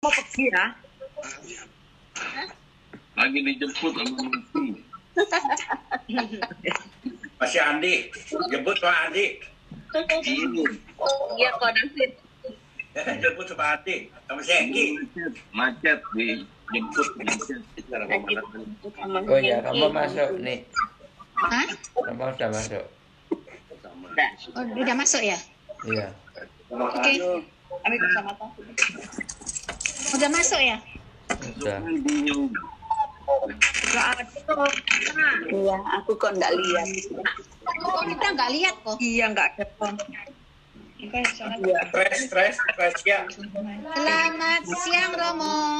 Mau pergi ya? Lagi dijemput sama Mufi. Masih Andi, jemput Pak Andi. Iya kok David. Jemput sama Andi, sama si Eki. Macet dijemput macet. Oh ya, kamu masuk nih. Hah? Kamu sudah masuk. Oh, udah masuk ya? Iya. Oke. Kami bersama Pak. Udah masuk ya? Sudah. Gak ada kok. Iya, aku kok nggak lihat. Oh, kita nggak lihat kok. Iya nggak ada kok. Stres ya. Selamat siang Romo.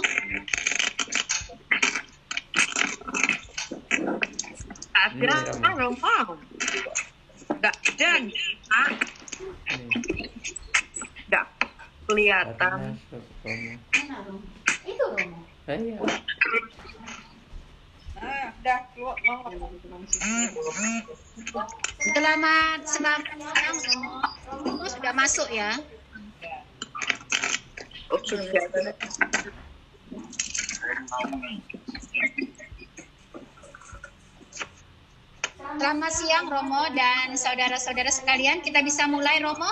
Ada Romo. Nggak ada. Nggak kelihatan. Masuk kamu. Itu Romo. Iya. Udah keluar. Selamat siang Romo. Romo sudah masuk ya? Oh sudah. Selamat siang Romo dan saudara-saudara sekalian. Kita bisa mulai Romo.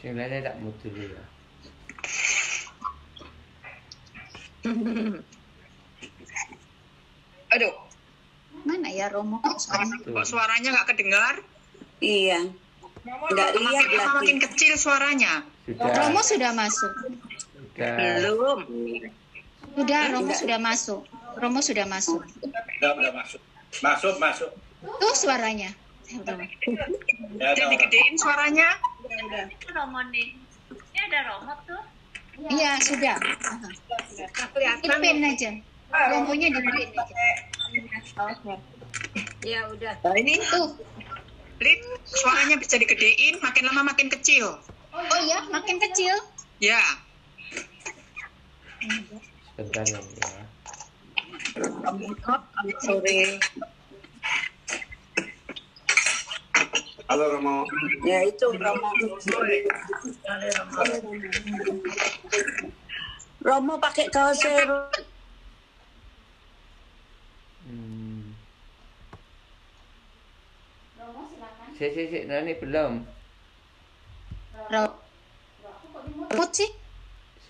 Sebenarnya tak mau dulu ya. Aduh, Mana ya Romo? kok suaranya nggak kedengar? Iya, nggak lihat lagi. Makin kecil suaranya. Sudah. Romo sudah masuk. Sudah. Belum. Sudah, Romo sudah masuk. Romo sudah masuk. Udah masuk. Masuk. Tuh suaranya. Ya, Udah ada orang. digedein suaranya. Romo nih. Ini ada Romo tuh. Iya, sudah. Kelihatan. Dipin aja. Romonya dipin aja. Ya udah. Nah, ini Tuh. Lin, suaranya bisa digedein, makin lama makin kecil. Oh iya, makin kecil. Ya. Sebentar ya. Sore. Halo Romo. Ya itu Romo. Romo pakai kaos Si, Nani belum. Remote sih.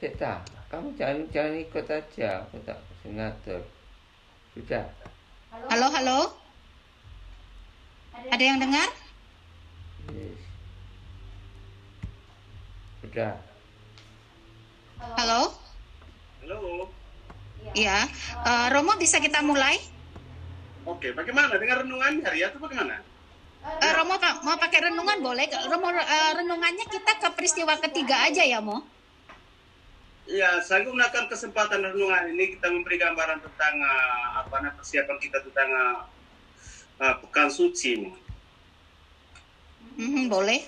Seta, kamu jangan ikut aja. Aku tak ngatur. Sudah. Halo, halo. Ada yang dengar? Yes. Sudah. Halo? Halo. Iya. Romo bisa kita mulai? Oke, bagaimana dengan renungan hari atau bagaimana? Romo mau pakai renungan boleh? Romo renungannya kita ke peristiwa ketiga aja ya, Mo? Ya, saya gunakan kesempatan renungan ini kita memberi gambaran tentang persiapan kita tentang Pekan Suci. Boleh.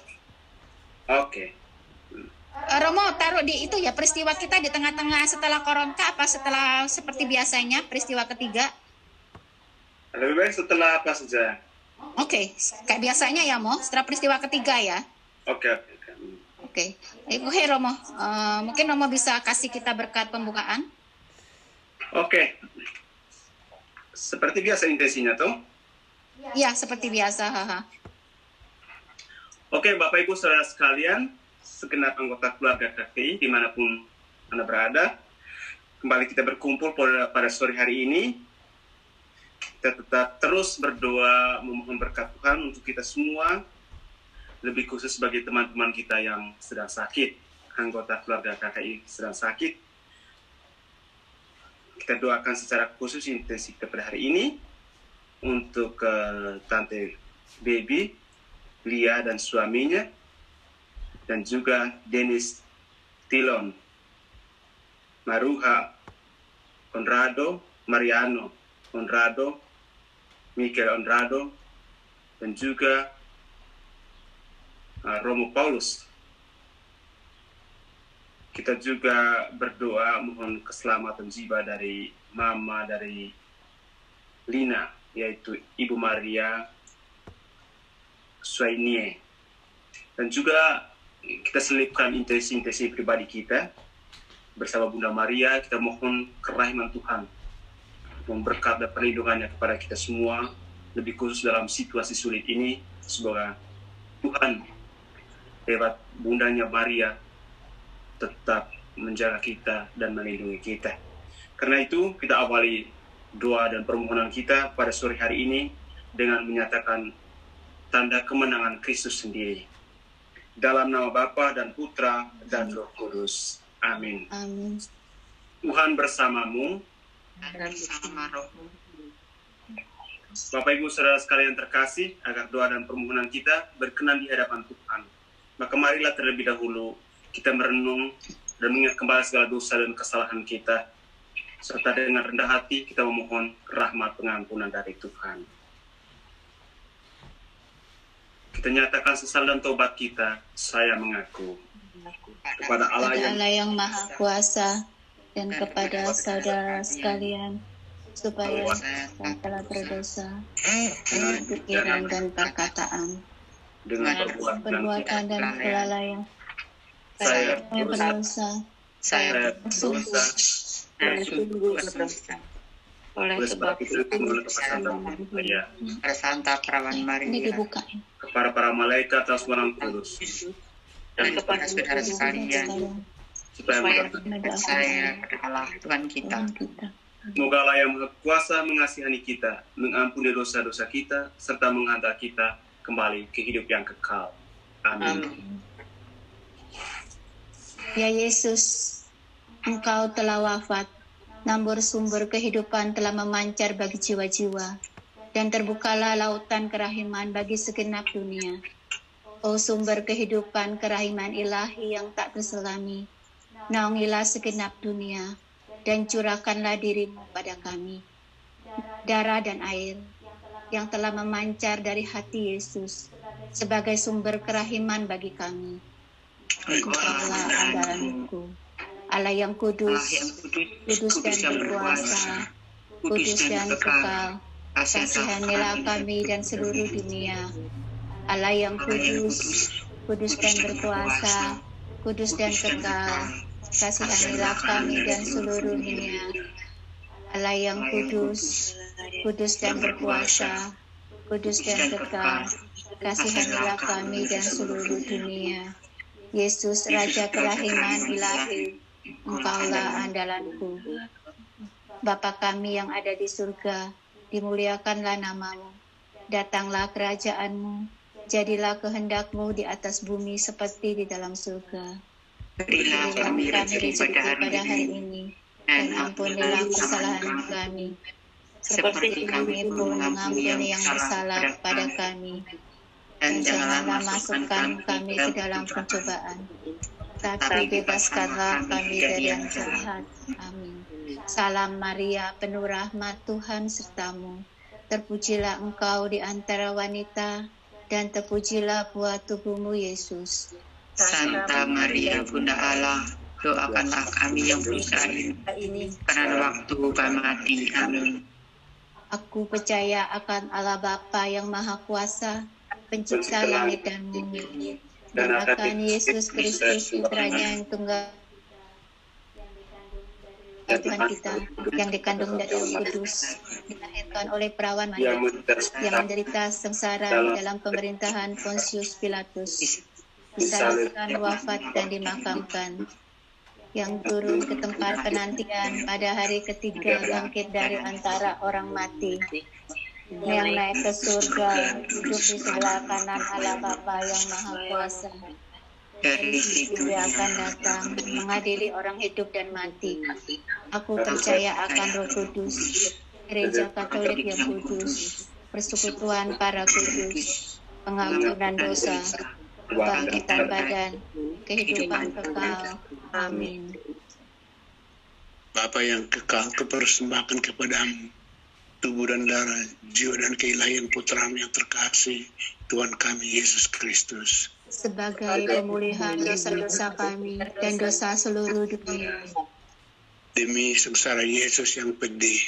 Oke. Romo taruh di itu ya peristiwa kita di tengah-tengah setelah Koronka apa setelah seperti biasanya peristiwa ketiga? Lebih baik setelah apa saja? Oke, kayak biasanya ya, Mo. Setelah peristiwa ketiga ya. Oke. Oke. Oke, Romo. Mungkin Romo bisa kasih kita berkat pembukaan. Oke. Seperti biasa intensinya tuh. Iya, seperti biasa. Oke, Bapak Ibu Saudara sekalian, segenap anggota keluarga KKI dimanapun Anda berada, kembali kita berkumpul pada sore hari ini. Kita tetap terus berdoa memohon berkat Tuhan untuk kita semua, lebih khusus bagi teman-teman kita yang sedang sakit, anggota keluarga KKI sedang sakit. Kita doakan secara khusus intensif pada hari ini untuk Tante Baby, Lia dan suaminya, dan juga Dennis Tilon, Maruha, Conrado, Mariano, Conrado, Michael Conrado, dan juga Romo Paulus. Kita juga berdoa mohon keselamatan jiwa dari mama dari Lina, yaitu Ibu Maria Suainie, Dan juga kita selipkan intensi-intensi pribadi kita bersama Bunda Maria. Kita mohon kerahiman Tuhan, memberkat dan perlindungannya kepada kita semua, lebih khusus dalam situasi sulit ini. Semoga Tuhan lewat Bundanya Maria tetap menjaga kita dan melindungi kita. Karena itu kita awali doa dan permohonan kita pada sore hari ini dengan menyatakan tanda kemenangan Kristus sendiri. Dalam nama Bapa dan Putra dan Roh Kudus. Amin. Amin. Tuhan bersamamu. Dan bersama rohmu. Bapak Ibu Saudara sekalian terkasih, agar doa dan permohonan kita berkenan di hadapan Tuhan. Maka marilah terlebih dahulu kita merenung dan mengingat kembali segala dosa dan kesalahan kita, serta dengan rendah hati kita memohon rahmat pengampunan dari Tuhan. Kita nyatakan sesal dan tobat kita. Saya mengaku kepada Allah yang Maha Kuasa dan kepada saudara sekalian, supaya saya telah berdosa dengan pikiran dan perkataan, dengan perbuatan dan kelalaian. saya Saya berdosa berdosa Dan sungguh berdosa. Oleh sebab itu, saya Bersanta Perawan ini Maria, dibukain. kepada para malaikat dan orang kudus, dan kepada saudara sekalian, supaya supaya saya kepada Allah Tuhan kita, semoga Allah yang Maha Kuasa mengasihani kita, mengampuni dosa-dosa kita, serta menghantar kita kembali ke hidup yang kekal. Amin. Ya Yesus, Engkau telah wafat, namun sumber kehidupan telah memancar bagi jiwa-jiwa, dan terbukalah lautan kerahiman bagi segenap dunia. O sumber kehidupan kerahiman ilahi yang tak terselami, naungilah segenap dunia, dan curahkanlah dirimu pada kami. Darah dan air yang telah memancar dari hati Yesus sebagai sumber kerahiman bagi kami. Engkaulah andalanku, Allah yang kudus, kudus dan berkuasa, kudus dan kekal. Kasihanilah kami dan seluruh dunia. Allah yang kudus, kudus dan berkuasa, kudus dan kekal. Kasihanilah kami dan seluruh dunia. Allah yang kudus, kudus dan berkuasa, kudus dan kekal. Kasihanilah kami dan seluruh dunia. Yesus, Raja kerahiman ilahi, Engkaulah andalanku. Bapa kami yang ada di surga, dimuliakanlah namamu. Datanglah kerajaanmu, jadilah kehendakmu di atas bumi seperti di dalam surga. berilah kami rezeki pada hari ini, dan ampunilah kesalahan kami, seperti kami pun mengampuni yang bersalah pada kami. Dan janganlah masukkan kami ke dalam pencobaan, tapi bebaskanlah kami dari yang jahat. Amin. Salam Maria, penuh rahmat, Tuhan sertamu. Terpujilah engkau di antara wanita, dan terpujilah buah tubuhmu Yesus. Santa Maria, Bunda Allah, doakanlah kami yang berdosa ini pada waktu kami mati. Amin. Aku percaya akan Allah Bapa yang Maha Kuasa, pencipta langit dan bumi, dan akan Yesus Kristus putranya yang tunggal Tuhan kita, yang dikandung dari Roh Kudus, dilahirkan oleh perawan Maria, yang menderita sengsara dalam pemerintahan Pontius Pilatus, disalibkan, wafat dan dimakamkan, yang turun ke tempat penantian pada hari ketiga, bangkit dari antara orang mati, yang naik ke surga, duduk di sebelah kanan Allah Bapa yang Maha Kuasa. Dari situ Dia akan datang mengadili orang hidup dan mati. Aku percaya akan Roh Kudus, Gereja Katolik yang kudus, persekutuan para kudus, pengampunan dosa, kebangkitan badan, kehidupan kekal. Amin. Bapa yang kekal, kupersembahkan kepadamu tubuh dan darah, jiwa dan keilahian Putramu yang terkasih, Tuhan kami Yesus Kristus, sebagai pemulihan dosa-dosa kami dan dosa seluruh dunia. Demi sengsara Yesus yang pedih,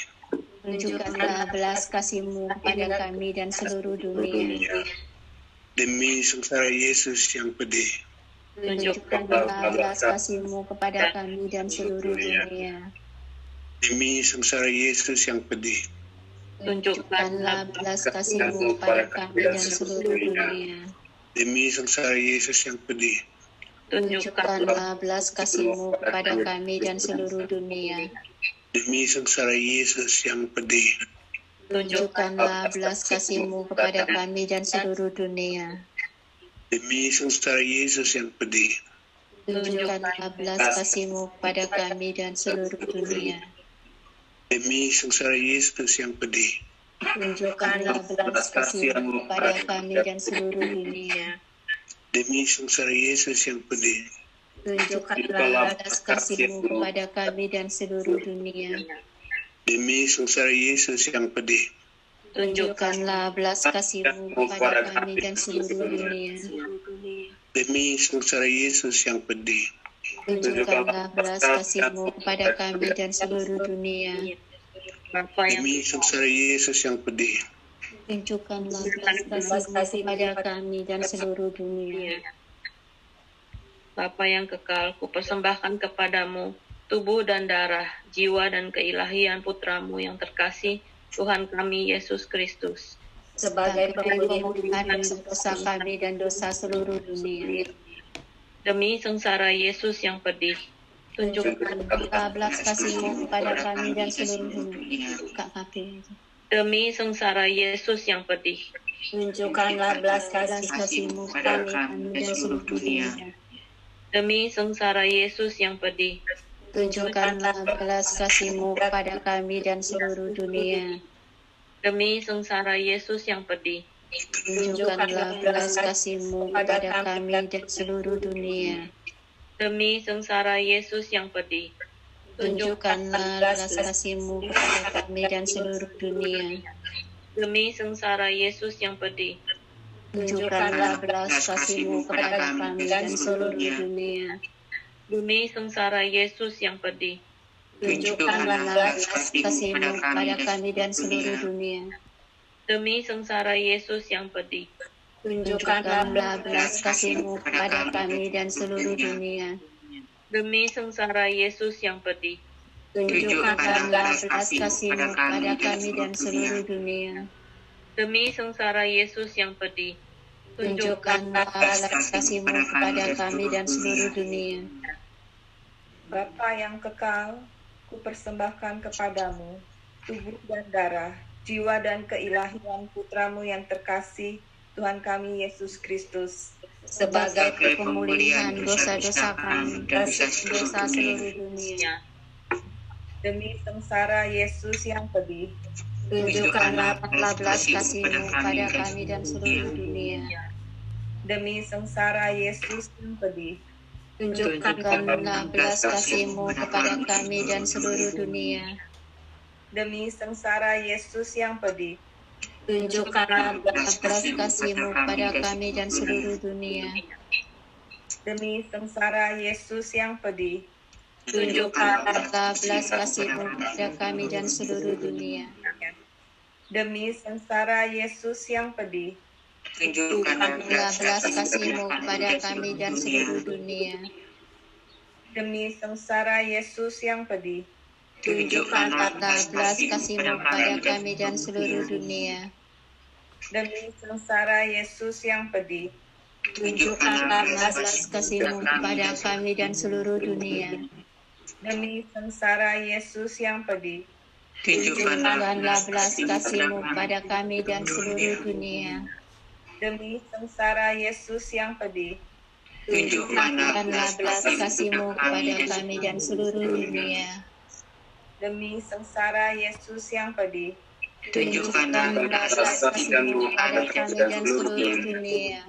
Tunjukkanlah belas kasih-Mu pada kami dan seluruh dunia. Demi sengsara Yesus yang pedih, Tunjukkanlah belas kasih-Mu kepada kami dan seluruh dunia. demi sengsara Yesus yang pedih, Tunjukkanlah belas kasih-Mu kepada kami dan seluruh dunia. demi sengsara Yesus yang pedih, Tunjukkanlah belas kasih-Mu kepada kami dan seluruh dunia. demi sengsara Yesus yang pedih, Tunjukkanlah belas kasih-Mu kepada kami dan seluruh dunia. demi sengsara Yesus yang pedih, Tunjukkanlah belas kasih-Mu kepada kami dan seluruh dunia. demi sengsara Yesus yang pedih, Tunjukkanlah belas kasih-Mu kepada kami dan seluruh dunia. demi sengsara Yesus yang pedih, Tunjukkanlah belas kasih-Mu kepada kami dan seluruh dunia. demi sengsara Yesus yang pedih, Tunjukkanlah belas kasih-Mu kepada kami dan seluruh dunia. demi sengsara Yesus yang pedih, Tunjukkanlah belas kasih-Mu kepada kami dan seluruh dunia. demi sengsara Yesus yang pedih, Tunjukkanlah belas kasih-Mu kepada kami dan seluruh dunia. Bapa yang kekal, kupersembahkan kepadamu tubuh dan darah, jiwa dan keilahian putramu yang terkasih, Tuhan kami Yesus Kristus. Sebagai pemulihan dosa kami dan dosa seluruh dunia. Demi sengsara Yesus yang pedih, Tunjukkanlah belas kasih-Mu kepada kami dan seluruh dunia. Kak Kapi. demi sengsara Yesus yang pedih, Tunjukkanlah belas kasih-Mu kepada kami dan seluruh dunia. demi sengsara Yesus yang pedih, Tunjukkanlah belas kasih-Mu kepada kami dan seluruh dunia. demi sengsara Yesus yang pedih, Tunjukkanlah belas kasih-Mu kepada kami dan seluruh dunia. demi sengsara Yesus yang pedih, Tunjukkanlah belas kasih-Mu kepada kami dan seluruh dunia. demi sengsara Yesus yang pedih, Tunjukkanlah belas kasih-Mu kepada kami dan seluruh dunia. demi sengsara Yesus yang pedih, Tunjukkanlah belas kasih-Mu kepada kami dan seluruh dunia. demi sengsara Yesus yang pedih, Tunjukkanlah belas kasih-Mu kepada kami dan seluruh dunia. demi sengsara Yesus yang pedih, Tunjukkanlah belas kasih-Mu kepada kami dan seluruh dunia. demi sengsara Yesus yang pedih, Tunjukkanlah belas kasih-Mu kepada kami dan seluruh dunia. Bapa yang kekal, kupersembahkan kepadamu tubuh dan darah, jiwa dan keilahian putramu yang terkasih, Tuhan kami Yesus Kristus, Sebagai pemulihan dosa-dosa kami dan dosa seluruh dunia. demi sengsara Yesus yang pedih, Tunjukkanlah belas kasih-Mu kepada kami dan seluruh dunia. demi sengsara Yesus yang pedih, Tunjukkanlah belas kasih-Mu kepada kami dan seluruh dunia. demi sengsara Yesus yang pedih, Tunjukkanlah belas kasih-Mu kepada kami dan seluruh dunia. demi sengsara Yesus yang pedih, Tunjukkanlah belas kasih-Mu kepada kami dan seluruh dunia. demi sengsara Yesus yang pedih, Tunjukkanlah belas kasih-Mu kepada kami dan seluruh dunia. demi sengsara Yesus yang pedih, Tunjukkanlah belas kasih-Mu kepada kami dan seluruh dunia. demi sengsara Yesus yang pedih, Tunjukkanlah belas kasih-Mu kepada kami dan seluruh dunia. demi sengsara Yesus yang pedih, Tunjukkanlah belas kasih-Mu kepada kami dan seluruh dunia. demi sengsara Yesus yang pedih, Tunjukkanlah belas kasih-Mu kepada kami dan seluruh dunia. demi sengsara Yesus yang pedih, Tunjukkanlah belas kasih-Mu kepada kami dan seluruh dunia.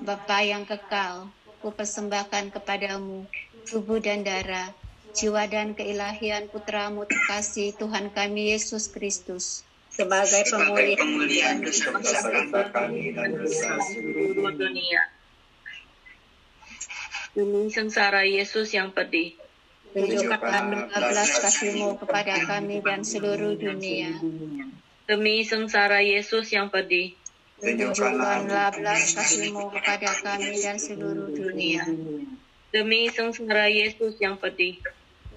Bapa yang kekal, kupersembahkan kepadamu tubuh dan darah, jiwa dan keilahian putramu terkasih Tuhan kami Yesus Kristus. Sebagai pemulihan dosa-dosa kami dan dosa seluruh dunia. Demi sengsara Yesus yang pedih, Tunjukkan belas kasih-Mu kepada kami dan seluruh dunia. Demi sengsara Yesus yang pedih, Tunjukkanlah belas kasih-Mu kepada kami dan seluruh dunia. demi sengsara Yesus yang pedih,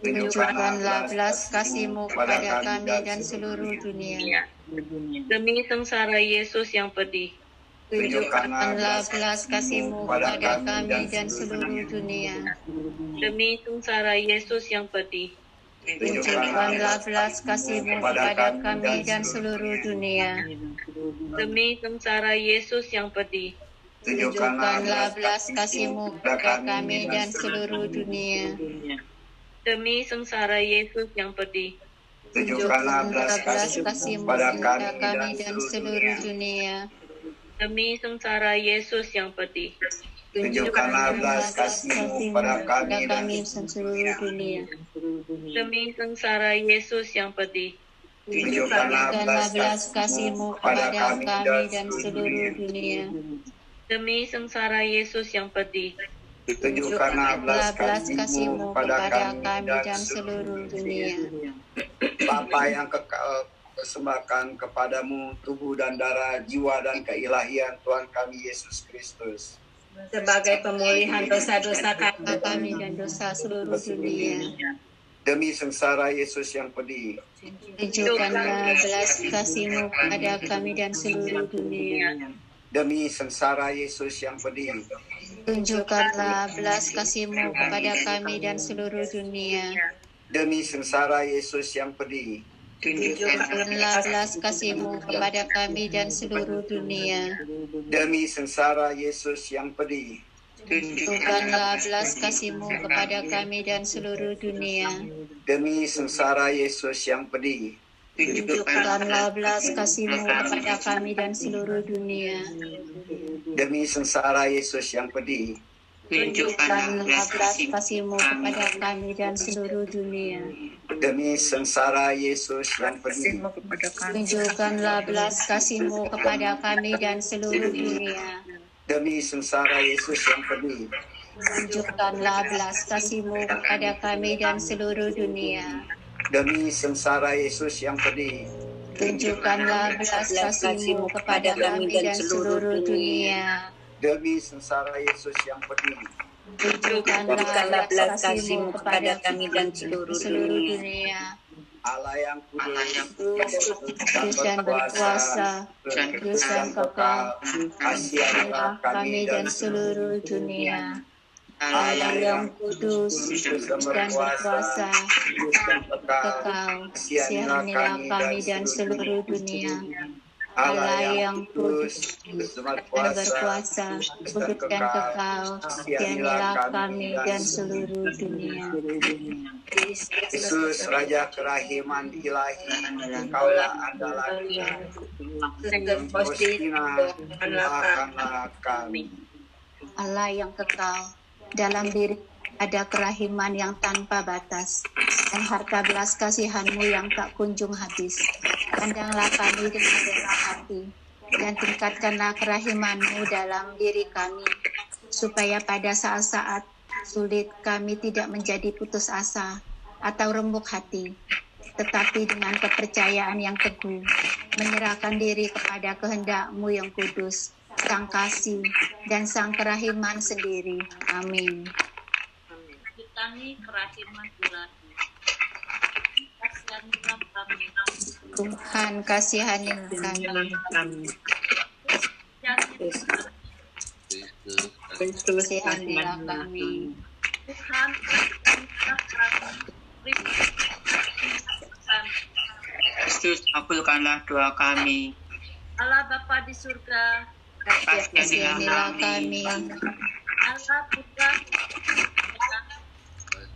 Tunjukkanlah belas kasih-Mu kepada kami dan seluruh dunia. demi sengsara Yesus yang pedih, Tunjukkanlah belas kasih-Mu kepada kami dan seluruh dunia. demi sengsara Yesus yang pedih, Tunjukkanlah belas kasih-Mu kepada kami dan seluruh dunia. demi sengsara Yesus yang pedih, Tunjukkanlah belas kasih-Mu kepada kami dan seluruh dunia. demi sengsara Yesus yang pedih, Tunjukkanlah belas kasih-Mu kepada kami dan seluruh dunia. demi sengsara Yesus yang pedih, Tunjukkanlah belas kasih-Mu kepada kami dan seluruh dunia. demi sengsara Yesus yang pedih, Tunjukkanlah belas kasih-Mu kepada kami dan seluruh dunia. demi sengsara Yesus yang pedih, Tunjukkanlah belas kasih-Mu kepada kami dan seluruh dunia. Bapa yang kekal, persembahkan kepadamu tubuh dan darah, jiwa dan keilahian Tuhan kami Yesus Kristus. Sebagai pemulihan dosa-dosa kami dan dosa seluruh dunia. Demi sengsara Yesus yang pedih, Tunjukkanlah belas kasih-Mu kepada kami dan seluruh dunia. demi sengsara Yesus yang pedih, Tunjukkanlah belas kasih-Mu kepada kami dan seluruh dunia. demi sengsara Yesus yang pedih, Tunjukkanlah belas kasih-Mu kepada kami dan seluruh dunia. demi sengsara Yesus yang pedih, Tunjukkanlah belas kasih-Mu kepada kami dan seluruh dunia. demi sengsara Yesus yang pedih, Tunjukkanlah belas kasih-Mu kepada kami dan seluruh dunia. demi sengsara Yesus yang pedih, Tunjukkanlah belas kasih-Mu kepada kami dan seluruh dunia. demi sengsara Yesus yang pedih, Tunjukkanlah belas kasih-Mu kepada kami dan seluruh dunia. demi sengsara Yesus yang pedih, Tunjukkanlah belas kasih-Mu kepada kami dan seluruh dunia. demi sengsara Yesus yang pedih, Tunjukkanlah belas kasih-Mu kepada kami dan seluruh dunia. demi sengsara Yesus yang pedih, Tunjukkanlah belas kasih-Mu kepada kami dan seluruh dunia. Allah yang Kudus dan berkuasa, kudus dan kekal, kasihilah kami dan seluruh dunia. Allah yang kudus dan berkuasa, kekal, kasihilah kami dan seluruh dunia. Allah yang kudus dan berkuasa, kudus dan kekal, kasihilah kami dan seluruh dunia. Yesus Raja Kerahiman Ilahi, Engkaulah andalan kami. Allah yang kekal, dalam diri ada kerahiman yang tanpa batas, dan harta belas kasihan-Mu yang tak kunjung habis. Pandanglah kami dengan rela hati, dan tingkatkanlah kerahiman-Mu dalam diri kami, supaya pada saat-saat sulit kami tidak menjadi putus asa atau rembuk hati, tetapi dengan kepercayaan yang teguh, menyerahkan diri kepada kehendak-Mu yang kudus, Sang Kasih, dan Sang Kerahiman sendiri. Amin. Kami kerahiman Ilahi. Kasihanilah kami. Tuhan kasihanilah kami. Kasihanilah kami. Tuhan kasihanilah kami. Kristus, kabulkanlah doa kami. Allah Bapa di surga, Kasihanilah kami. Allah Putra,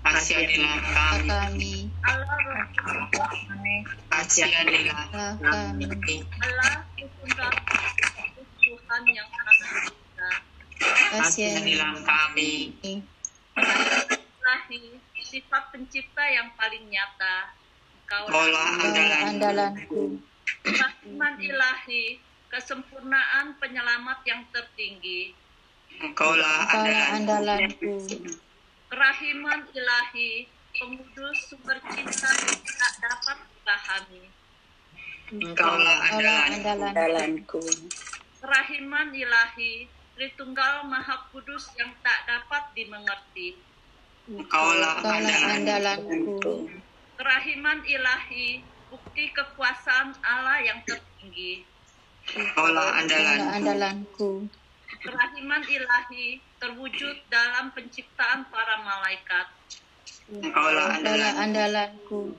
Kasihanilah kami. Allah Roh Kasihanilah kami. Allah Tunggal Tuhan yang Maha Kuasa. Kasihanilah kami. Ilahi, sifat pencipta yang paling nyata. Engkaulah andalanku. Kerahiman Ilahi, kesempurnaan penyelamat yang tertinggi. Engkaulah andalanku. Kerahiman Ilahi, pengudus sumber cinta yang tak dapat dipahami. Engkaulah andalanku. Kerahiman ilahi, Tritunggal Maha Kudus yang tak dapat dimengerti. Engkaulah andalanku. Kerahiman ilahi, bukti kekuasaan Allah yang tertinggi. Engkaulah andalanku. Kerahiman ilahi terwujud dalam penciptaan para malaikat. Engkaulah andalanku.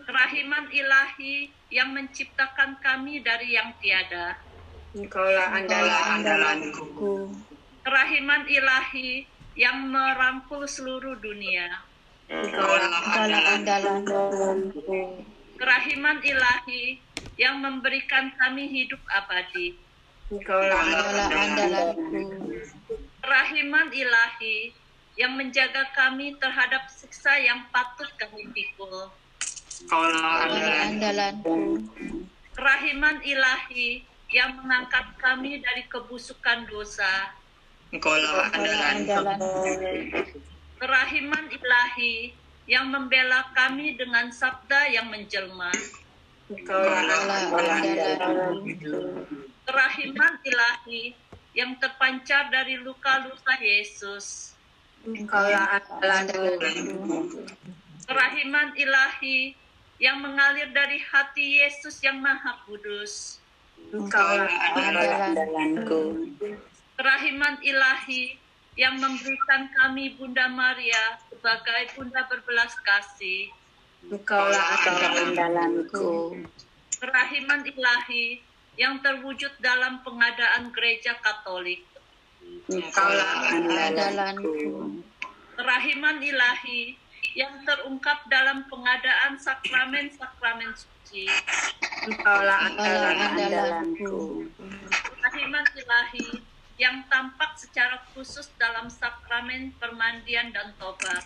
Kerahiman ilahi yang menciptakan kami dari yang tiada. Engkaulah andalanku. Kerahiman ilahi yang merangkul seluruh dunia. Engkaulah andalanku. Kerahiman ilahi yang memberikan kami hidup abadi. Engkaulah andalanku. Kerahiman ilahi yang menjaga kami terhadap siksa yang patut kami pikul. Engkaulah andalanku. Kerahiman ilahi yang mengangkat kami dari kebusukan dosa. Engkaulah Kerahiman ilahi yang membela kami dengan sabda yang menjelma. Kerahiman ilahi yang terpancar dari luka-luka Yesus. Kerahiman ilahi yang mengalir dari hati Yesus yang Maha Kudus. Kerahiman ilahi yang memberikan kami Bunda Maria sebagai Bunda berbelas kasih. Kerahiman ilahi yang terwujud dalam pengadaan gereja Katolik. Kerahiman ilahi yang terungkap dalam pengadaan sakramen-sakramen suci. Kerahiman ilahi yang tampak secara khusus dalam sakramen permandian dan tobat.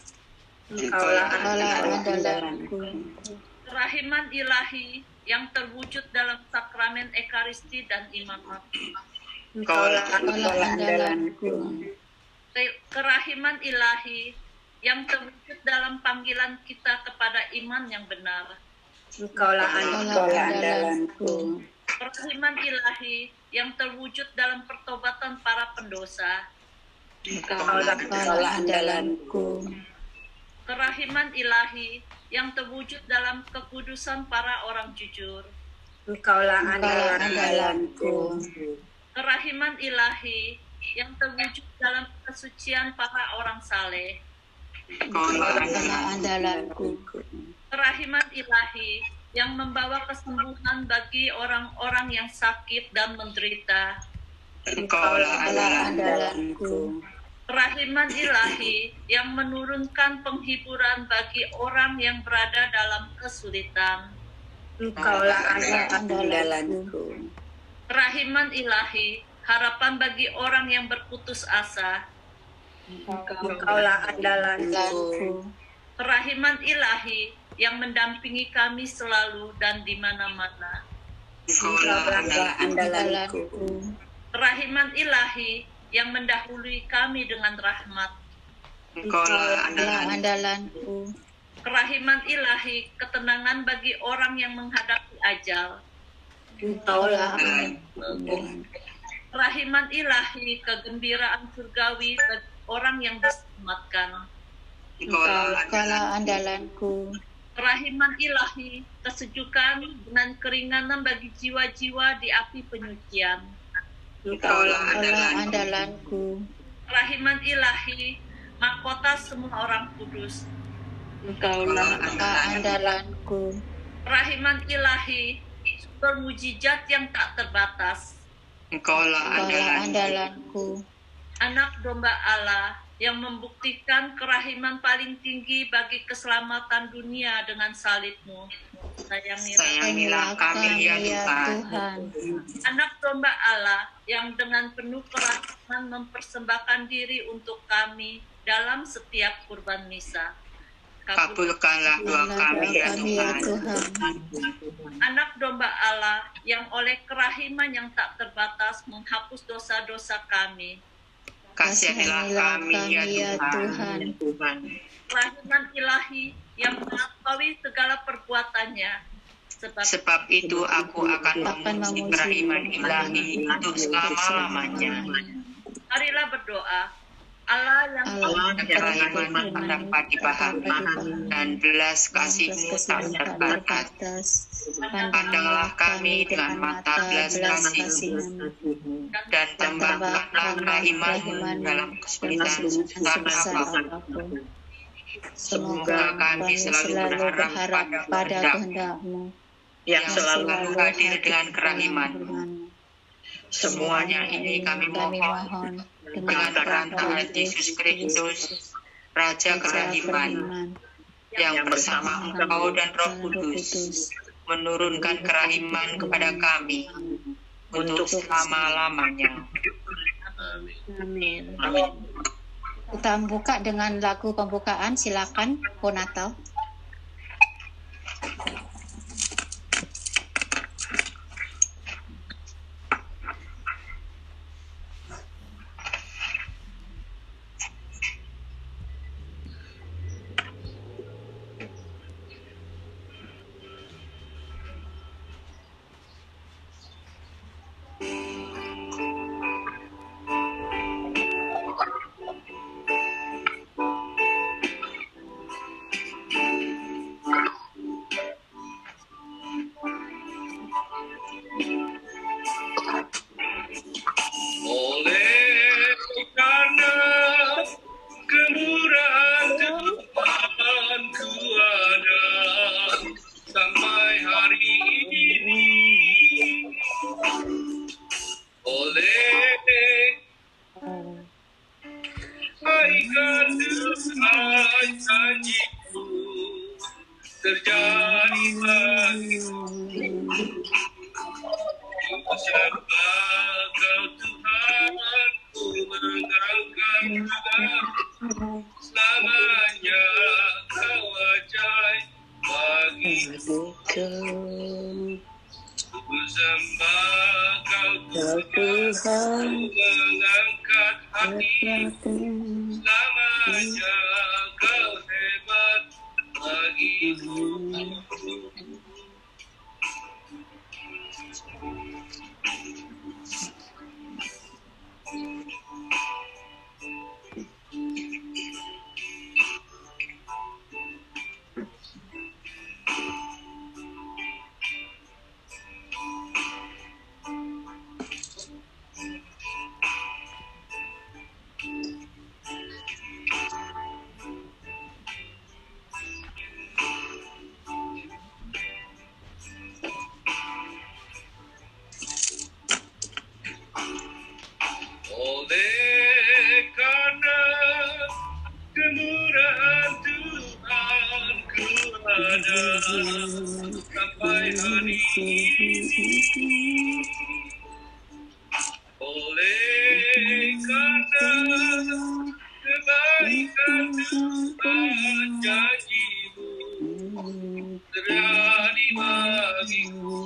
Kerahiman ilahi yang terwujud dalam sakramen Ekaristi dan imamat. Kerahiman ilahi yang terwujud dalam panggilan kita kepada iman yang benar. Kerahiman ilahi yang terwujud dalam pertobatan para pendosa. Kerahiman ilahi yang terwujud dalam kekudusan para orang jujur. Kerahiman ilahi yang terwujud dalam kesucian para orang saleh. Kerahiman ilahi yang membawa kesembuhan bagi orang-orang yang sakit dan menderita. Kerahiman ilahi yang menurunkan penghiburan bagi orang yang berada dalam kesulitan. Kerahiman ilahi, harapan bagi orang yang berputus asa. Kerahiman ilahi yang mendampingi kami selalu dan di mana-mana. Kerahiman ilahi yang mendahului kami dengan rahmat. Kerahiman ilahi, ketenangan bagi orang yang menghadapi ajal. Kerahiman ilahi, kegembiraan surgawi bagi orang yang diselamatkan. Kerahiman ilahi, kesejukan dengan keringanan bagi jiwa-jiwa di api penyucian. Kerahiman ilahi, mahkota semua orang kudus. Kerahiman ilahi, sumber mujizat yang tak terbatas. Anak domba Allah yang membuktikan kerahiman paling tinggi bagi keselamatan dunia dengan salib-Mu. Sayangilah kami ya Tuhan. Anak domba Allah yang dengan penuh kerahiman mempersembahkan diri untuk kami dalam setiap kurban misa. Kabulkanlah doa kami ya Tuhan. Anak domba Allah yang oleh kerahiman yang tak terbatas menghapus dosa-dosa kami. Kasihanilah kami ya Tuhan. Kerahiman ilahi yang melampaui segala perbuatannya. Sebab itu aku akan memuji kerahiman ilahi untuk selama-lamanya. Marilah berdoa. Allah yang kerahiman tak dapat dipahami dan belas kasih-Mu tak terbatas. Pandanglah kami dengan mata belas kasih-Mu dan tambahkanlah kerahiman dalam kesulitan susah apapun. Semoga kami selalu berharap pada kehendak-Mu yang selalu hadir dengan kerahiman. Semuanya ini kami mohon dengan perantara Yesus Kristus, Raja Kerahiman, yang bersama Engkau dan Roh Kudus menurunkan kerahiman kepada kami untuk selama-lamanya. Amin. Kita buka dengan lagu pembukaan, silakan Po Natal. Oleh karena kemurahan Tuhanku ada sampai hari ini, oleh kebaikan Tuhan janji-Mu terjadi bagiku. Sembah Kau Tuhan, ku mengangkat tanganku, selamanya Kau ajaib bagiku. Ku sembah Kau Tuhan, ku mengangkat hatiku, selamanya Kau hebat bagiku. Oleh karena kemurahan Tuhan ku ada sampai hari ini, oleh karena kebaikan Tuhan janji-Mu terjadi bagiku.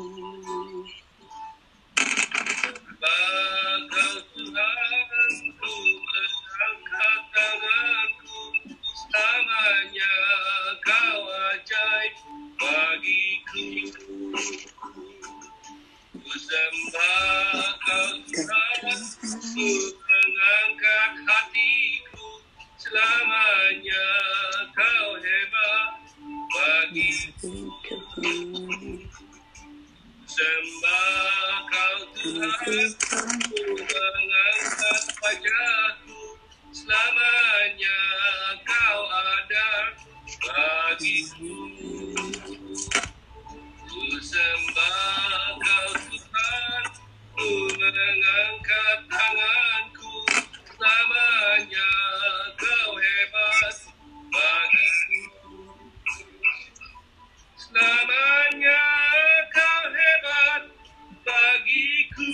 Bakal Tuhan, ku mengangkat tanganku, selamanya Kau ajaib bagiku. Ku sembah Kau Tuhan, ku mengangkat hatiku, selamanya Kau hebat bagiku. Sembah Kau Tuhan, ku mengangkat wajahku, selamanya Kau ada bagiku. Ku sembah Kau Tuhan, ku mengangkat tanganku, selamanya Kau hebat bagiku. Selamanya Kau hebat bagiku,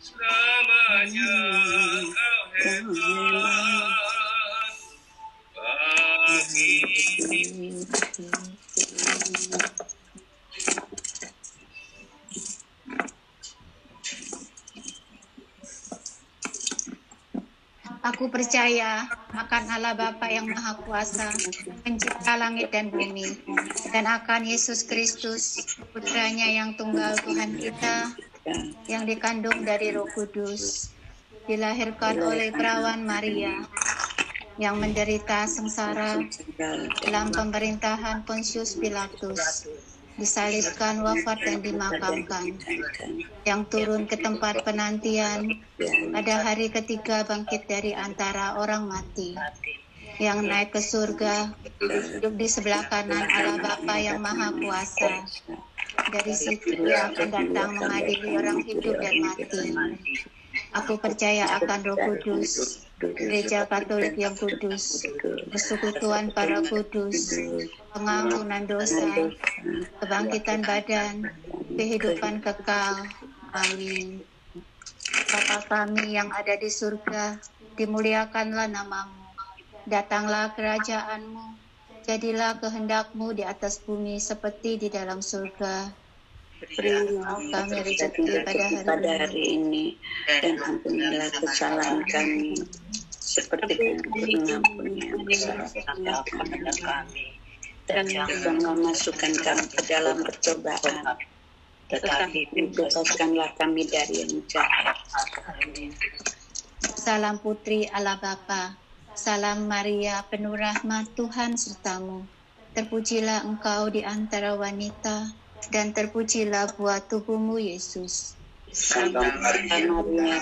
selamanya Kau hebat Aku percaya akan Allah Bapa yang Maha Kuasa, pencipta langit dan bumi, dan akan Yesus Kristus, putranya yang tunggal Tuhan kita, yang dikandung dari Roh Kudus, dilahirkan oleh perawan Maria, yang menderita sengsara dalam pemerintahan Pontius Pilatus, disalibkan, wafat dan dimakamkan, yang turun ke tempat penantian, pada hari ketiga bangkit dari antara orang mati, yang naik ke surga, duduk di sebelah kanan Allah Bapa yang Maha Kuasa. Dari situ Dia akan datang mengadili orang hidup dan mati. Aku percaya akan Roh Kudus, Gereja Katolik yang kudus, persekutuan para kudus, pengampunan dosa, kebangkitan badan, kehidupan kekal. Amin. Bapa kami yang ada di surga, dimuliakanlah namamu. Datanglah kerajaan-Mu. Jadilah kehendak-Mu di atas bumi seperti di dalam surga. Berilah kami rezeki pada hari ini, dan ampunilah kesalahan kami, seperti kami mengampuni kesalahan kami. Dan jangan masukkan kami ke dalam percobaan, tetapi bebaskanlah kami dari yang jahat. Salam Putri Allah Bapa, salam Maria, penuh rahmat Tuhan sertamu. Terpujilah engkau di antara wanita, dan terpujilah buah tubuhmu Yesus. Santa Maria,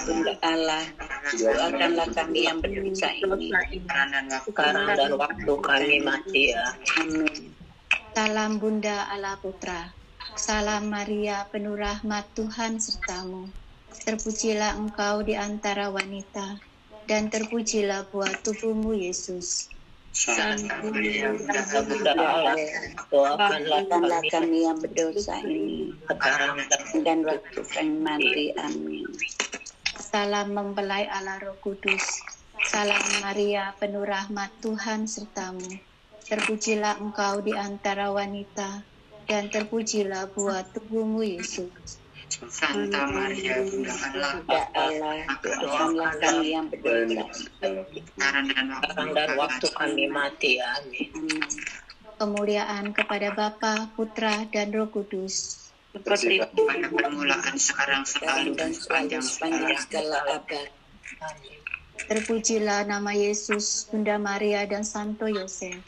Bunda Allah, doakanlah kami yang berdosa ini, sekarang dan waktu kami mati. Amin. Salam Bunda Allah Putra, salam Maria, penuh rahmat Tuhan sertamu. Terpujilah engkau di antara wanita, dan terpujilah buah tubuhmu Yesus. Santa Maria, Bunda Allah, doakanlah kami yang berdosa ini, sekarang dan waktu kami mati. Amin. Salam mempelai Allah Roh Kudus, salam Maria, penuh rahmat Tuhan sertamu. Terpujilah engkau di antara wanita, dan terpujilah buah tubuhmu Yesus. Santa Maria, Bunda Allah, doakanlah kami yang berdosa, sekarang dan waktu kami mati. Amin. Kemuliaan kepada Bapa, Putra, dan Roh Kudus, seperti pada permulaan, sekarang, selalu, dan sepanjang segala abad. Terpujilah nama Yesus, Bunda Maria, dan Santo Yosef,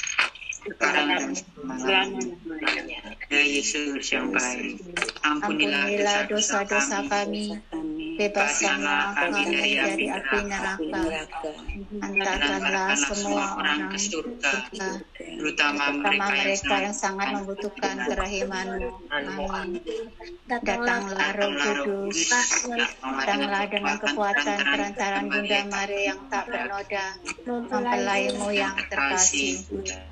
sekarang dan selamanya. Ya Yesus yang baik, ampunilah dosa-dosa kami, bebaskanlah kami dari api neraka, hantarkanlah semua orang ke surga, terutama mereka yang sangat membutuhkan kerahiman-Mu. Amin. Datanglah Roh Kudus, datanglah dengan kekuatan perantaran Bunda Maria yang tak bernoda, mempelai-Mu yang terkasih.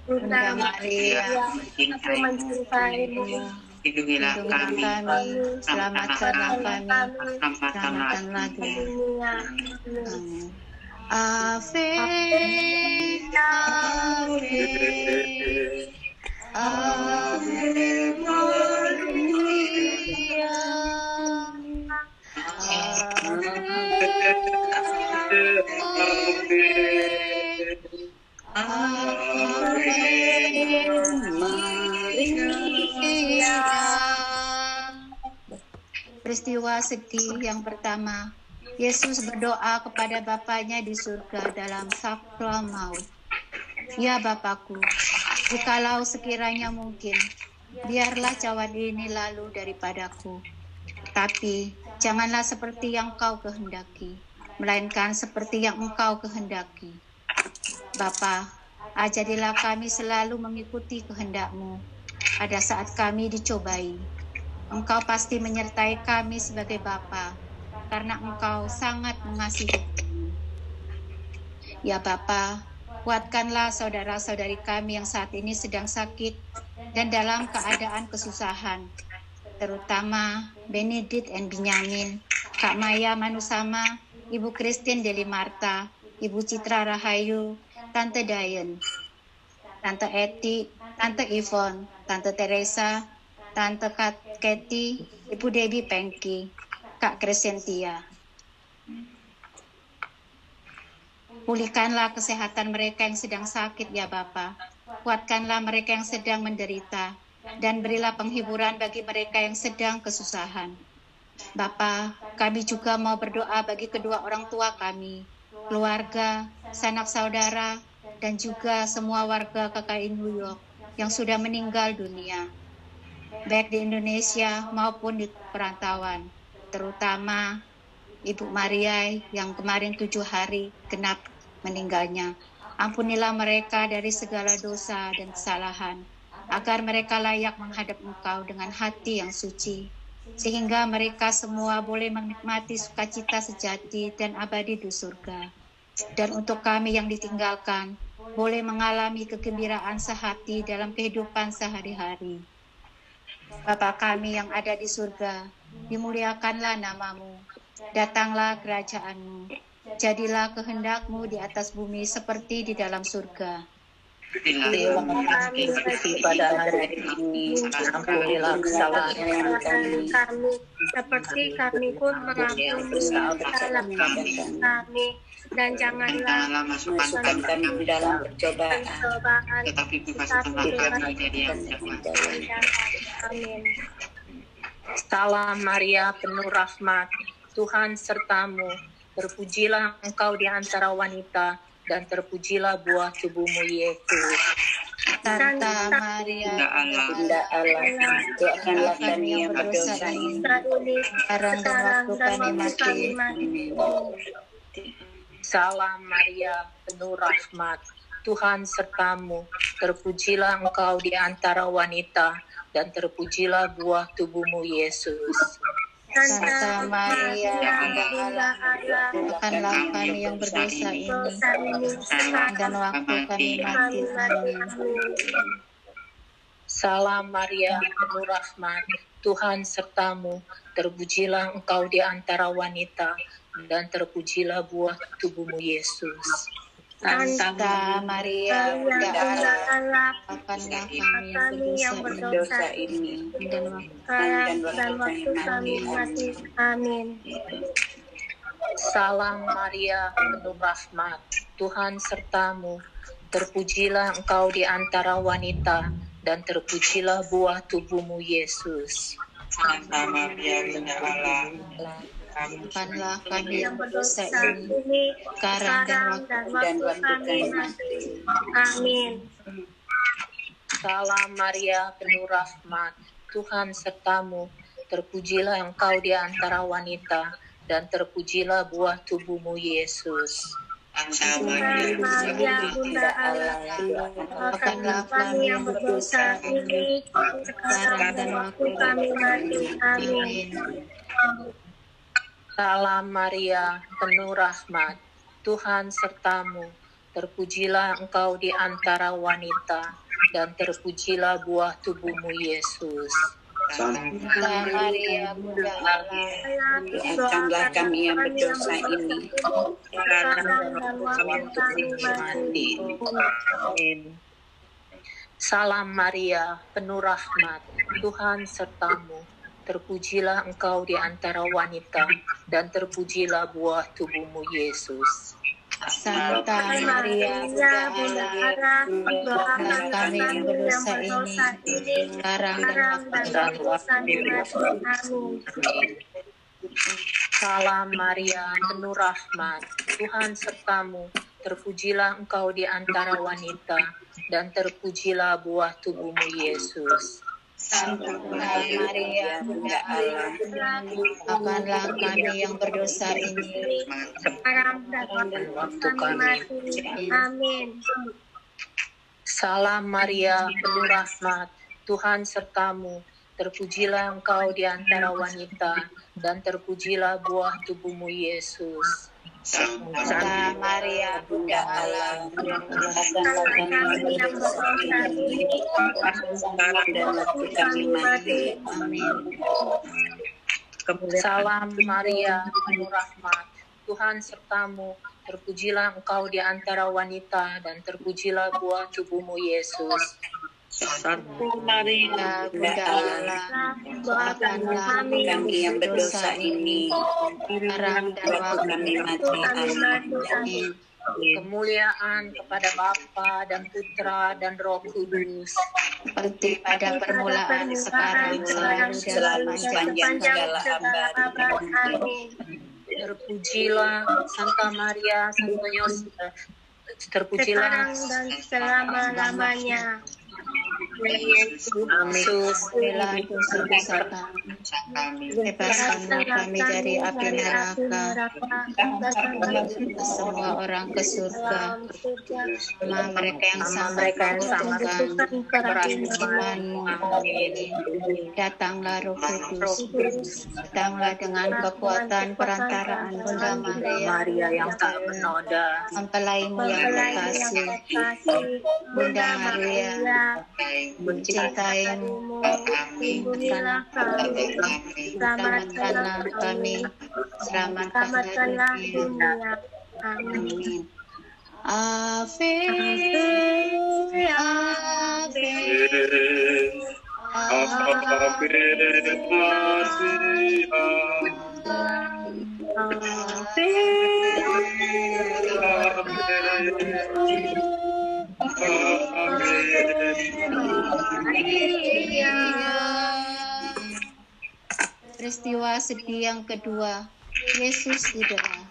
Bunda Maria, aku mencintaimu. lindungilah kami, selamatkanlah kami, selamatkanlah dunia. Ave, Ave, Ave Maria, Peristiwa sedih yang pertama, Yesus berdoa kepada Bapanya di surga dalam sakral maut. Ya Bapakku, jikalau sekiranya mungkin, biarlah cawan ini lalu daripadaku. Tapi janganlah seperti yang Kau kehendaki, melainkan seperti yang Engkau kehendaki. Bapa, ajarilah kami selalu mengikuti kehendak-Mu pada saat kami dicobai. Engkau pasti menyertai kami sebagai Bapa, karena Engkau sangat mengasihi kami. Ya Bapa, kuatkanlah saudara-saudari kami yang saat ini sedang sakit dan dalam keadaan kesusahan, terutama Benedict and Benyamin, Kak Maya Manusama, Ibu Christine Deli Marta, Ibu Citra Rahayu, Tante Dayan, Tante Eti, Tante Yvonne, Tante Teresa, Tante Kathy, Ibu Debbie Pengki, Kak Crescentia. Pulihkanlah kesehatan mereka yang sedang sakit ya Bapa. Kuatkanlah mereka yang sedang menderita. Dan berilah penghiburan bagi mereka yang sedang kesusahan. Bapa, kami juga mau berdoa bagi kedua orang tua kami, keluarga, sanak saudara, dan juga semua warga KKI New York yang sudah meninggal dunia, baik di Indonesia maupun di perantauan, terutama Ibu Maria yang kemarin 7 hari genap meninggalnya. Ampunilah mereka dari segala dosa dan kesalahan, agar mereka layak menghadap Engkau dengan hati yang suci, sehingga mereka semua boleh menikmati sukacita sejati dan abadi di surga. Dan untuk kami yang ditinggalkan, boleh mengalami kegembiraan sehati dalam kehidupan sehari-hari. Bapa kami yang ada di surga, dimuliakanlah namamu, datanglah kerajaanmu, jadilah kehendak-Mu di atas bumi seperti di dalam surga. Terima kasih pada hari ini, ampunilah kesalahan kami, seperti kami pun mengampuni kesalahan kami, dan janganlah masukkan kami di dalam percobaan, tetapi bebaskanlah kami dari yang jahat. Amin. Salam Maria, penuh rahmat, Tuhan sertamu, terpujilah engkau di antara wanita, dan terpujilah buah tubuhmu Yesus. Santa Maria, Bunda Allah, doakanlah kami yang berdosa ini, sekarang dan waktu kami mati. Salam Maria, penuh rahmat, Tuhan sertamu, terpujilah engkau di antara wanita, dan terpujilah buah tubuhmu Yesus. Santa Maria, Bunda Allah, doakanlah kami yang berdosa ini, sekarang dan waktu kami mati. Amin. Salam Maria, penuh rahmat, Tuhan sertamu, terpujilah engkau di antara wanita, dan terpujilah buah tubuhmu Yesus. Santa Maria, Bunda Allah, doakanlah kami yang berdosa ini, dan waktu kami mati. Amin. Salam Maria, penuh rahmat, Tuhan sertamu, terpujilah engkau di antara wanita, dan terpujilah buah tubuhmu Yesus. Santa Maria, Bunda Allah, doakanlah kami yang berdosa ini, sekarang dan waktu kami mati. Amin. Salam Maria, penuh rahmat, Tuhan sertamu, terpujilah engkau di antara wanita, dan terpujilah buah tubuhmu Yesus. Santa Maria, Bunda Allah, doakanlah kami yang berdosa ini, sekarang dan waktu kami mati. Amin. Salam Maria, penuh rahmat, Tuhan sertamu, terpujilah engkau di antara wanita, dan terpujilah buah tubuhmu Yesus. Santa Maria, Bunda Allah, doakanlah kami yang berdosa ini, sekarang dan waktu kami mati. Amin. Salam Maria, penuh rahmat, Tuhan sertamu, terpujilah engkau di antara wanita, dan terpujilah buah tubuhmu Yesus. Santa Maria, Bunda Allah, doakanlah kami yang berdosa ini, sekarang dan waktu kami mati. Amin. Salam Maria, penuh rahmat, Tuhan sertamu, terpujilah engkau di antara wanita, dan terpujilah buah tubuhmu Yesus. Santa Maria, Bunda Allah, doakanlah kami yang berdosa ini, Sekarang dan waktu kami mati. Amin. Salam Maria, penuh rahmat, Tuhan sertamu, terpujilah engkau di antara wanita, dan terpujilah buah tubuhmu Yesus. Santa Maria, Bunda Allah, doakanlah kami yang berdosa ini, sekarang dan waktu kami mati. Amin. Salam Maria, penuh rahmat, Tuhan sertamu, terpujilah engkau di antara wanita, dan terpujilah buah tubuhmu Yesus. Santa Maria, Bunda Allah, doakanlah kami yang berdosa ini, sekarang dan waktu kami mati. Amin. kemuliaan kepada Bapa dan Putra dan Roh Kudus, seperti pada permulaan, sekarang, selalu sepanjang segala abad. Amin. Terpujilah Santa Maria, Santo Yosef, terpujilah Sekarang dan selama-lamanya. Yesus, bela dosa-dosa kami, bebaskanlah kami dari api neraka, semua orang ke surga, sama mereka yang sangat membutuhkan kerahiman-Mu. Datanglah Roh Kudus, datanglah dengan kekuatan perantaraan Bunda Maria yang tak bernoda, mempelaimu yang terkasih, Bunda Maria, mencintaimu, lindungilah kami, selamatkanlah kami, selamatkanlah dunia. Amin. Ave, Ave, Peristiwa sedih yang kedua, Yesus didera.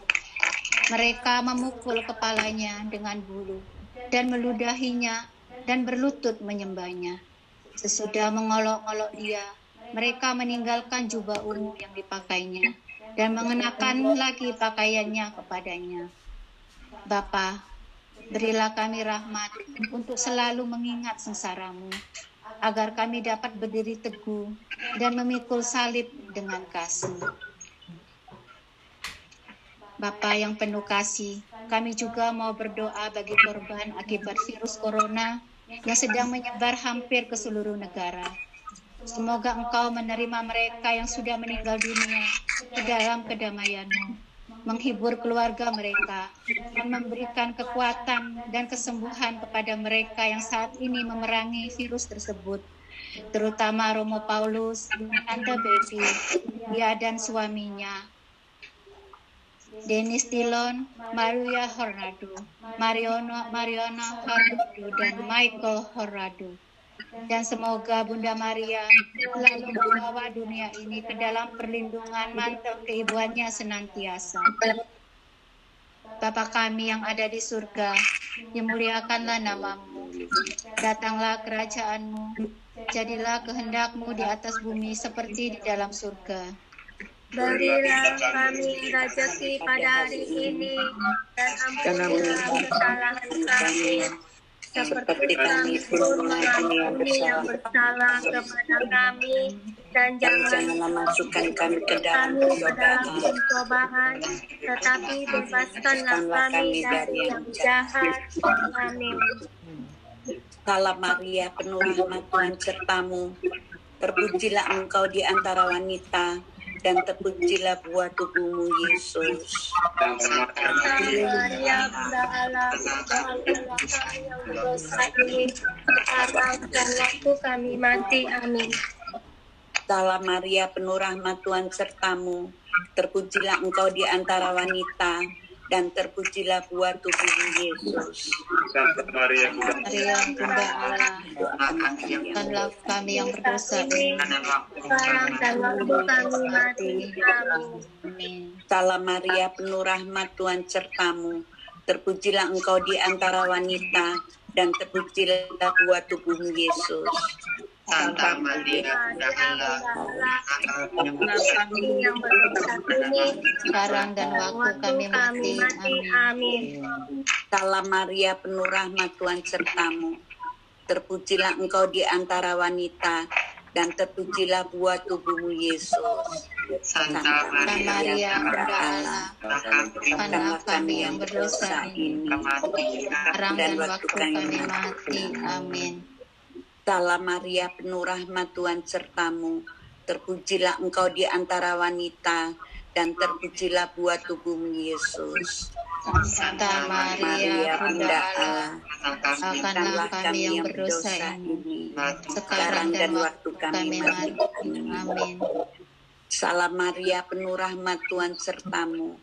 Mereka memukul kepalanya dengan bulu dan meludahinya dan berlutut menyembahnya. Sesudah mengolok-olok dia, mereka meninggalkan jubah ungu yang dipakainya dan mengenakan lagi pakaiannya kepadanya. Bapa, berilah kami rahmat untuk selalu mengingat sengsara-Mu, agar kami dapat berdiri teguh dan memikul salib dengan kasih. Bapa yang penuh kasih, kami juga mau berdoa bagi korban akibat virus corona yang sedang menyebar hampir ke seluruh negara. Semoga Engkau menerima mereka yang sudah meninggal dunia ke dalam kedamaian-Mu, menghibur keluarga mereka, dan memberikan kekuatan dan kesembuhan kepada mereka yang saat ini memerangi virus tersebut, terutama Romo Paulus, Tante Betty, dia dan suaminya, Dennis Dillon, Maria Hornado, Mariana Hornado, dan Michael Hornado. Dan semoga Bunda Maria selalu membawa dunia ini ke dalam perlindungan mantel keibuannya senantiasa. Bapa kami yang ada di surga, dimuliakanlah nama-Mu. Datanglah kerajaan-Mu, jadilah kehendak-Mu di atas bumi seperti di dalam surga. Berilah kami rezeki pada hari ini, dan ampunilah kesalahan kami, seperti kami pun mengampuni yang bersalah kepada kami, dan janganlah masukkan kami ke dalam pencobaan, tetapi bebaskanlah kami dari yang jahat. Amin. Salam Maria, penuh rahmat, Tuhan sertamu. Terpujilah Engkau di antara wanita, dan terpujilah buah tubuhmu, Yesus. Santa Maria, Bunda Allah, doakanlah kami yang berdosa ini, sekarang dan waktu kami mati. Amin. Salam Maria, penuh rahmat, Tuhan sertamu. Terpujilah Engkau di antara wanita, dan terpujilah buah tubuhmu, Yesus. Santa Maria, Bunda Allah, doakanlah kami yang berdosa ini, sekarang dan waktu kami mati. Amin. Salam Maria, penuh rahmat, Tuhan sertamu. Terpujilah Engkau di antara wanita, dan terpujilah buah tubuhmu, Yesus. Santa Maria, Bunda Allah, doakanlah kami yang berdosa ini, sekarang dan waktu kami mati. Amin. Salam Maria, penuh rahmat, Tuhan sertamu. Terpujilah Engkau di antara wanita, dan terpujilah buah tubuhmu, Yesus. Santa Maria, Bunda Allah, doakanlah kami yang berdosa ini, sekarang dan waktu kami mati. Amin. Salam Maria, penuh rahmat, Tuhan sertamu. Terpujilah Engkau di antara wanita, dan terpujilah buah tubuhmu, Yesus. Santa Maria, Bunda Allah, doakanlah kami yang berdosa ini, sekarang dan waktu kami mati. Amin. Salam Maria, penuh rahmat, Tuhan sertamu.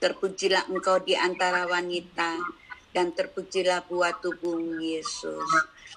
Terpujilah Engkau di antara wanita, dan terpujilah buah tubuhmu Yesus.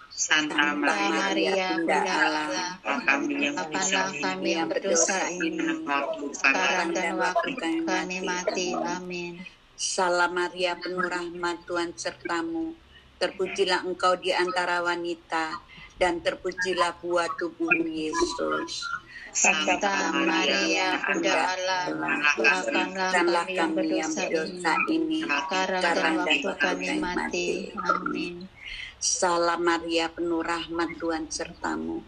Santa Maria, Bunda Allah, kami yang Maafkanlah kami yang berdosa ini, sekarang dan waktu kami mati. Amin. Salam Maria, penuh rahmat, Tuhan sertamu. Terpujilah Engkau di antara wanita, dan terpujilah buah tubuhmu Yesus. Santa Maria, Bunda Allah, maafkanlah kami yang berdosa ini, sekarang dan waktu kami mati. Amin. Salam Maria, penuh rahmat, Tuhan sertamu.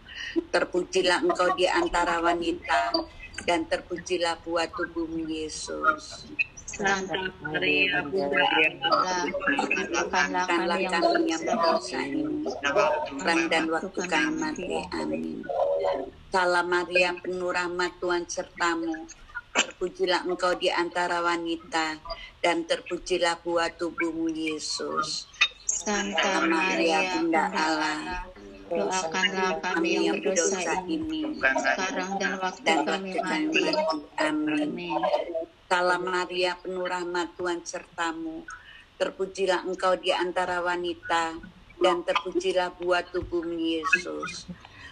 Terpujilah Engkau di antara wanita, dan terpujilah buah tubuhmu Yesus. Santa Maria, Bunda Allah, maafkanlah kami yang berdosa ini, sekarang dan waktu kami mati. Amin. Salam Maria, penuh rahmat, Tuhan sertamu. Terpujilah Engkau di antara wanita, dan terpujilah buah tubuhmu Yesus. Santa Maria, Bunda Allah, doakanlah kami yang berdosa ini, sekarang dan waktu kami mati. Amin. Salam Maria, penuh rahmat, Tuhan sertamu. Terpujilah Engkau di antara wanita, dan terpujilah buah tubuhmu Yesus.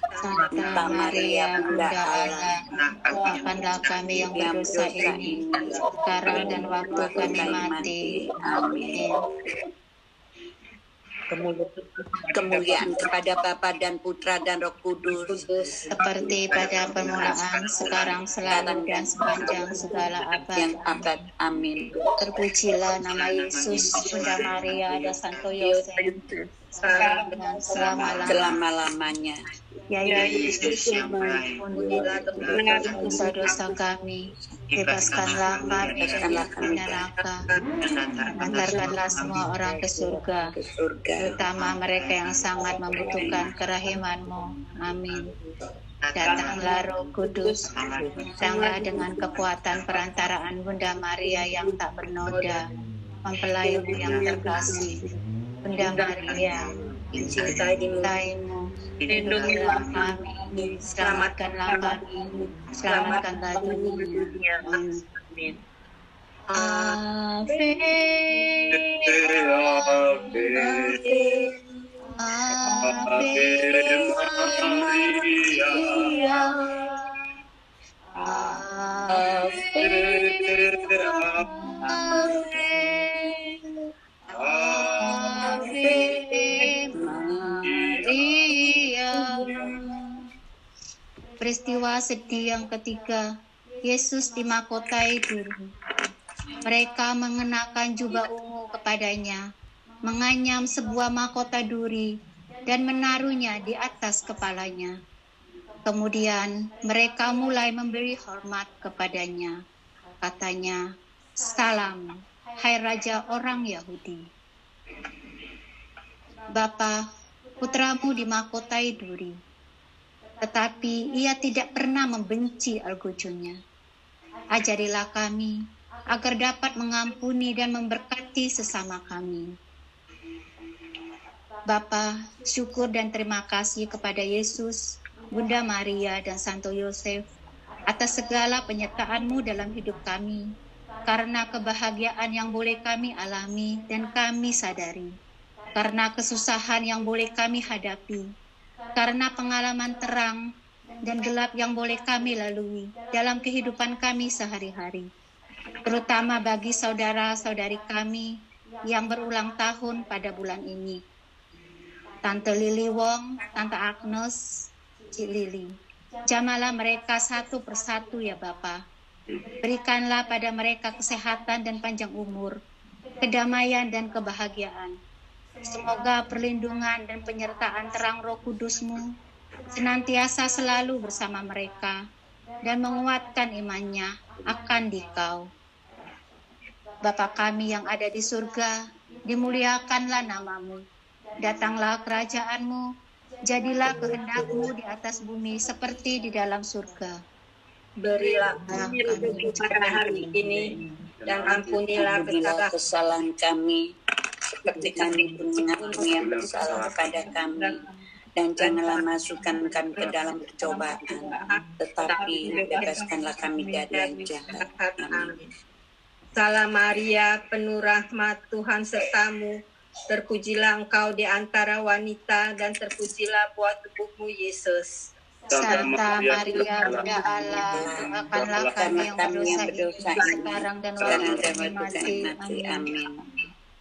Santa Maria, Bunda Allah, doakanlah kami yang berdosa ini, sekarang dan waktu kami mati. Amin. Kemuliaan kepada Bapa dan Putra dan Roh Kudus, seperti pada permulaan, sekarang, selalu, dan sepanjang segala abad. Amin. Terpujilah nama Yesus, Bunda Maria, dan Santo Yosef, sekarang dan selama-lamanya. Ya Yesus yang baik, ampunilah dosa-dosa kami, bebaskanlah kami dari neraka, antarkanlah semua orang ke surga, terutama mereka yang sangat membutuhkan kerahiman-Mu. Amin. Datanglah Roh Kudus, datanglah dengan kekuatan perantaraan Bunda Maria yang tak bernoda, mempelaimu yang terkasih. Bunda Maria, cintai-Mu, lindungilah kami, selamatkanlah kami, selamatkanlah dunia. Amin. Ave, Ave Maria, Peristiwa sedih yang ketiga, Yesus dimahkotai duri. Mereka mengenakan jubah ungu kepadanya, menganyam sebuah mahkota duri, dan menaruhnya di atas kepalanya. Kemudian mereka mulai memberi hormat kepadanya. Katanya, "Salam, hai Raja orang Yahudi." Bapa, putramu dimahkotai duri, tetapi ia tidak pernah membenci algojonya. Ajarilah kami agar dapat mengampuni dan memberkati sesama kami. Bapa, syukur dan terima kasih kepada Yesus, Bunda Maria, dan Santo Yosef atas segala penyertaan-Mu dalam hidup kami, karena kebahagiaan yang boleh kami alami dan kami sadari, karena kesusahan yang boleh kami hadapi, karena pengalaman terang dan gelap yang boleh kami lalui dalam kehidupan kami sehari-hari, terutama bagi saudara-saudari kami yang berulang tahun pada bulan ini. Tante Lili Wong, Tante Agnes, Cik Lili. Jamalah mereka satu persatu ya Bapa. Berikanlah pada mereka kesehatan dan panjang umur, kedamaian dan kebahagiaan. Semoga perlindungan dan penyertaan terang Roh Kudus-Mu senantiasa selalu bersama mereka dan menguatkan imannya akan Dikau. Bapa kami yang ada di surga, dimuliakanlah nama-Mu. Datanglah kerajaan-Mu, jadilah kehendak-Mu di atas bumi seperti di dalam surga. Berilah kami rezeki pada hari ini, dan ampunilah kesalahan kami, seperti kami pun mengampuni yang bersalah kepada kami. Dan janganlah masukkan kami ke dalam percobaan, tetapi bebaskanlah kami dari yang jahat. Amin. Salam Maria, penuh rahmat, Tuhan sertamu. Terpujilah engkau di antara wanita dan terpujilah buah tubuhmu Yesus. Santa Maria, Bunda Allah, doakanlah kami yang berdosa ini, sekarang dan waktu kami mati. Amin.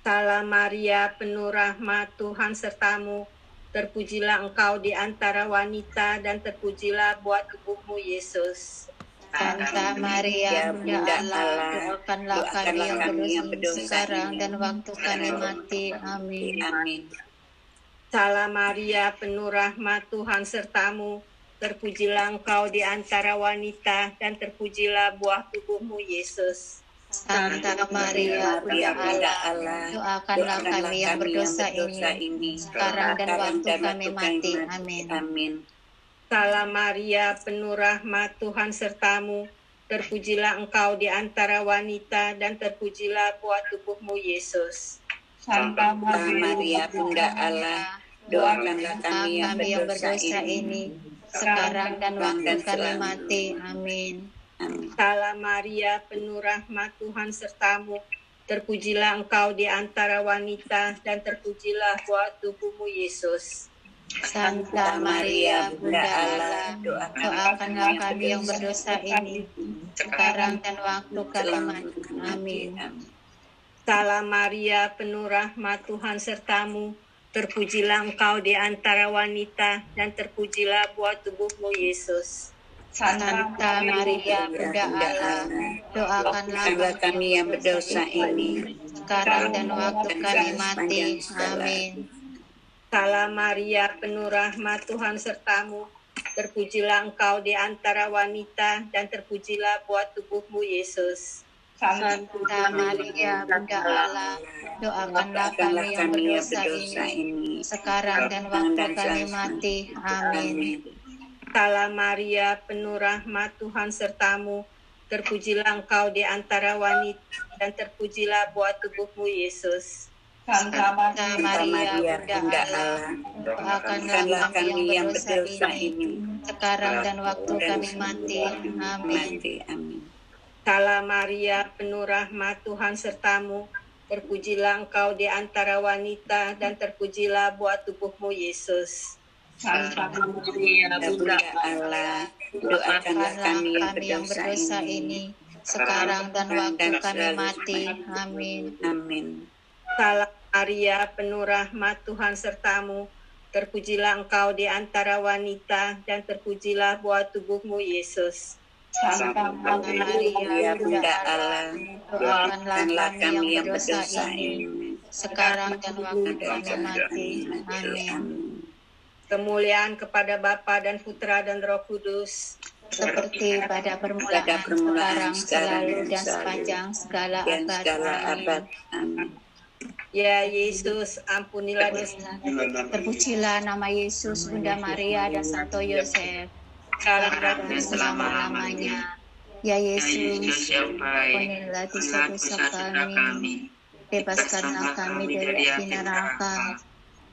Salam Maria, penuh rahmat, Tuhan sertamu. Terpujilah engkau di antara wanita dan terpujilah buah tubuhmu Yesus. Santa Maria, Bunda Allah, doakanlah kami yang berdosa sekarang dan waktu kami mati. Amin. Salam Maria, penuh rahmat, Tuhan sertamu. Terpujilah engkau di antara wanita dan terpujilah buah tubuhmu Yesus. Santa Maria, Bunda Allah, doakanlah kami yang berdosa ini, sekarang dan waktu kami mati. Amin. Salam Maria, penuh rahmat, Tuhan sertamu. Terpujilah engkau di antara wanita dan terpujilah buah tubuhmu Yesus. Santa Maria, Bunda Allah, doakanlah kami yang berdosa ini, sekarang dan waktu kami mati. Amin. Salam Maria, penuh rahmat, Tuhan sertamu. Terpujilah engkau di antara wanita dan terpujilah buah tubuhmu Yesus. Santa Maria, Bunda Allah, doakanlah kami yang berdosa ini, sekarang dan waktu kami mati. Amin. Salam Maria, penuh rahmat, Tuhan sertamu. Terpujilah engkau di antara wanita dan terpujilah buah tubuhmu Yesus. Santa Maria, Bunda Allah, doakanlah kami yang berdosa ini, sekarang dan waktu kami mati. Amin. Salam Maria, penuh rahmat, Tuhan sertamu. Terpujilah engkau di antara wanita dan terpujilah buah tubuhmu Yesus. Santa Maria, Bunda Allah, doakanlah kami yang berdosa ini, sekarang dan waktu kami mati. Amin. Salam Maria, penuh rahmat, Tuhan sertamu. Terpujilah engkau di antara wanita dan terpujilah buah tubuhmu Yesus. Santa Maria, Bunda Allah, doakanlah kami yang berdosa ini, sekarang dan waktu kami mati. Amin. Salam Maria, penuh rahmat, Tuhan sertamu. Terpujilah engkau di antara wanita dan terpujilah buah tubuhmu Yesus. Santa Maria, Bunda Allah, doakanlah kami yang berdosa ini, sekarang dan waktu kami mati. Amin. Salam Maria, penuh rahmat, Tuhan sertamu. Terpujilah engkau di antara wanita dan terpujilah buah tubuhmu Yesus. Santa Maria, Bunda Allah, doakanlah kami yang berdosa ini, sekarang dan waktu kami mati. Amin. Kemuliaan kepada Bapa dan Putra dan Roh Kudus, seperti pada permulaan, sekarang, selalu dan sepanjang segala abad. Amin. Ya Yesus, ampunilah dosa. Terpujilah nama Yesus, Bunda Maria dan Santo Yosef, sekarang dan selama-lamanya. Ya Yesus, ampunilah dosa-dosa kami, bebaskanlah kami dari api neraka,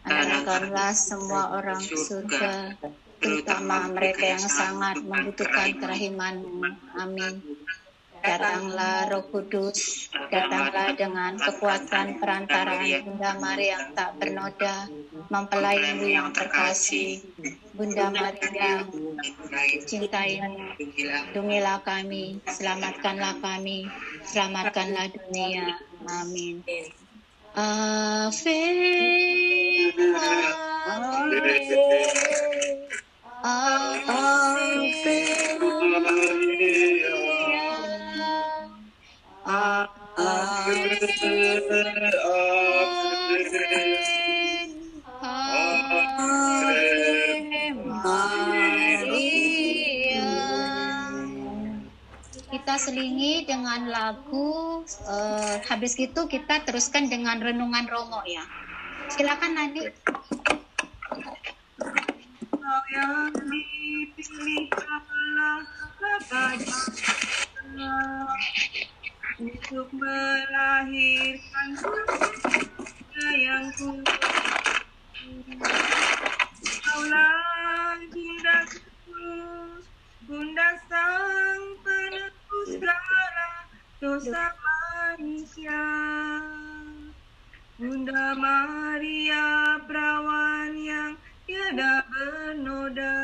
antarkanlah semua orang surga, terutama mereka yang sangat membutuhkan kerahiman-Mu. Amin. Datanglah Roh Kudus, datanglah dengan kekuatan perantaraan Bunda Maria yang tak bernoda, mempelaimu yang terkasih. Bunda Maria, cintai-Mu, lindungilah kami, selamatkanlah kami, selamatkanlah dunia. Amin. Ave, Ave, Ave. Kita selingi dengan lagu, habis itu kita teruskan dengan renungan Romo ya. Silakan Nadi. Yang dipilih Allah untuk melahirkan surga yang Kaulah Bunda Kudus, Bunda Sang Penebus segala dosa Bunda Maria, perawan yang tiada bernoda,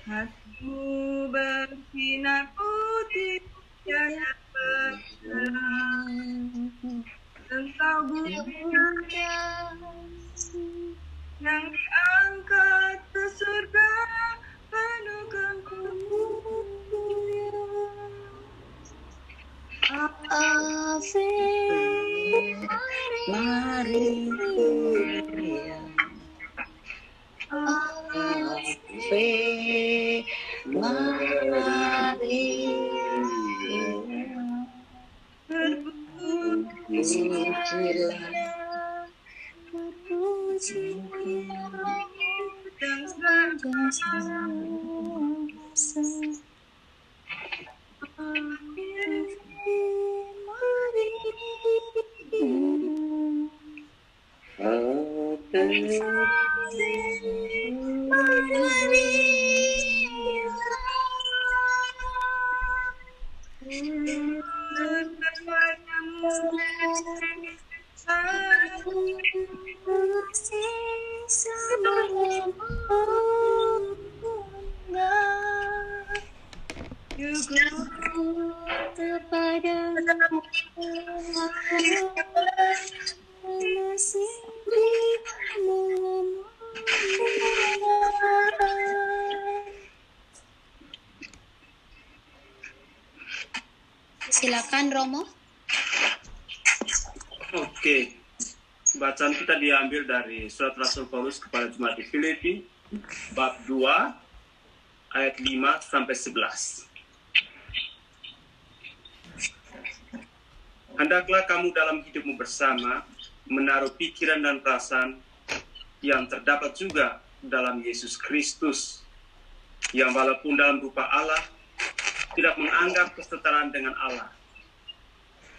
hatimu bersinar putih tiada bercela. Engkau Bunda yang diangkat ke surga, penuh kemuliaan. Ave Maria, Ave Maria, terpujilah Silakan Romo. Oke, bacaan kita diambil dari surat Rasul Paulus kepada jemaat di Filipi, bab 2, ayat 5 sampai 11. Hendaklah kamu dalam hidupmu bersama menaruh pikiran dan perasaan yang terdapat juga dalam Yesus Kristus, yang walaupun dalam rupa Allah tidak menganggap kesetaraan dengan Allah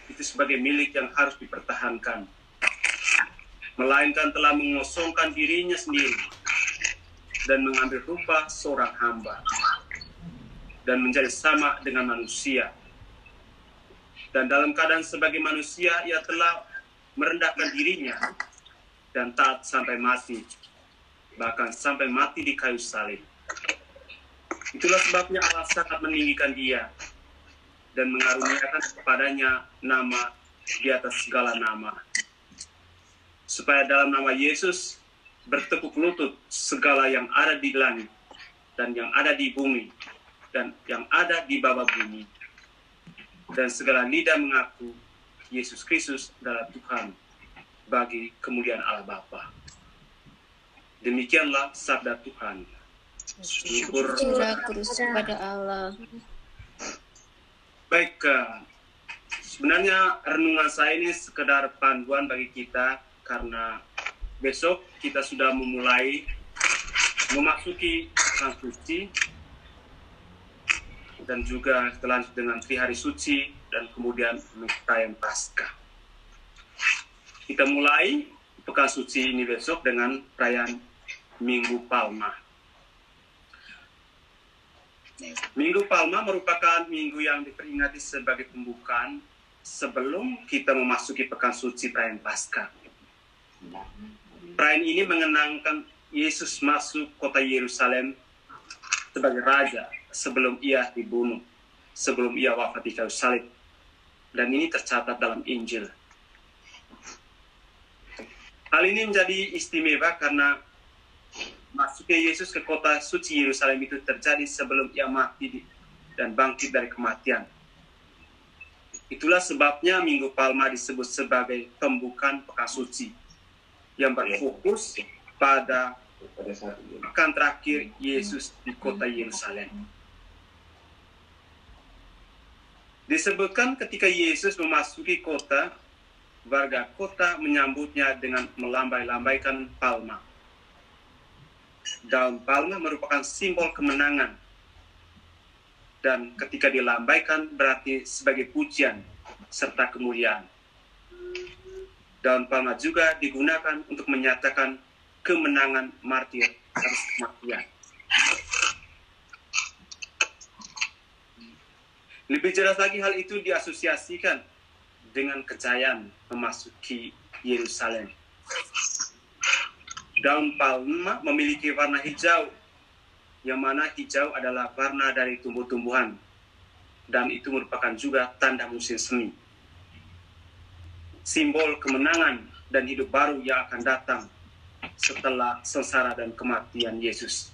itu sebagai milik yang harus dipertahankan, melainkan telah mengosongkan dirinya sendiri dan mengambil rupa seorang hamba dan menjadi sama dengan manusia. Dan dalam keadaan sebagai manusia, ia telah merendahkan dirinya dan taat sampai mati, bahkan sampai mati di kayu salib. Itulah sebabnya Allah sangat meninggikan dia dan mengaruniakan kepadanya nama di atas segala nama, supaya dalam nama Yesus bertekuk lutut segala yang ada di langit dan yang ada di bumi dan yang ada di bawah bumi, dan segala lidah mengaku Yesus Kristus adalah Tuhan bagi kemuliaan Allah Bapa. Demikianlah sabda Tuhan. Syukur kepada Allah. Baik, sebenarnya renungan saya ini sekedar panduan bagi kita, karena besok kita sudah memulai memasuki pekan suci dan juga selanjutnya dengan Trihari Suci dan kemudian perayaan Paskah. Kita mulai pekan suci ini besok dengan perayaan Minggu Palma. Minggu Palma merupakan minggu yang diperingati sebagai pembukaan sebelum kita memasuki pekan suci perayaan Paskah. Perayaan ini mengenangkan Yesus masuk kota Yerusalem sebagai raja sebelum ia dibunuh, sebelum ia wafat di kayu salib. Dan ini tercatat dalam Injil. Hal ini menjadi istimewa karena masuknya Yesus ke kota suci Yerusalem itu terjadi sebelum ia mati dan bangkit dari kematian. Itulah sebabnya Minggu Palma disebut sebagai pembukaan pekan suci yang berfokus pada pekan terakhir Yesus di kota Yerusalem. Disebutkan ketika Yesus memasuki kota, warga kota menyambutnya dengan melambai-lambaikan palma. Daun palma merupakan simbol kemenangan, dan ketika dilambaikan berarti sebagai pujian serta kemuliaan. Daun palma juga digunakan untuk menyatakan kemenangan martir atas kematian. Lebih jelas lagi hal itu diasosiasikan dengan kejayaan memasuki Yerusalem. Daun palma memiliki warna hijau, yang mana hijau adalah warna dari tumbuh-tumbuhan, dan itu merupakan juga tanda musim semi. Simbol kemenangan dan hidup baru yang akan datang setelah sengsara dan kematian Yesus.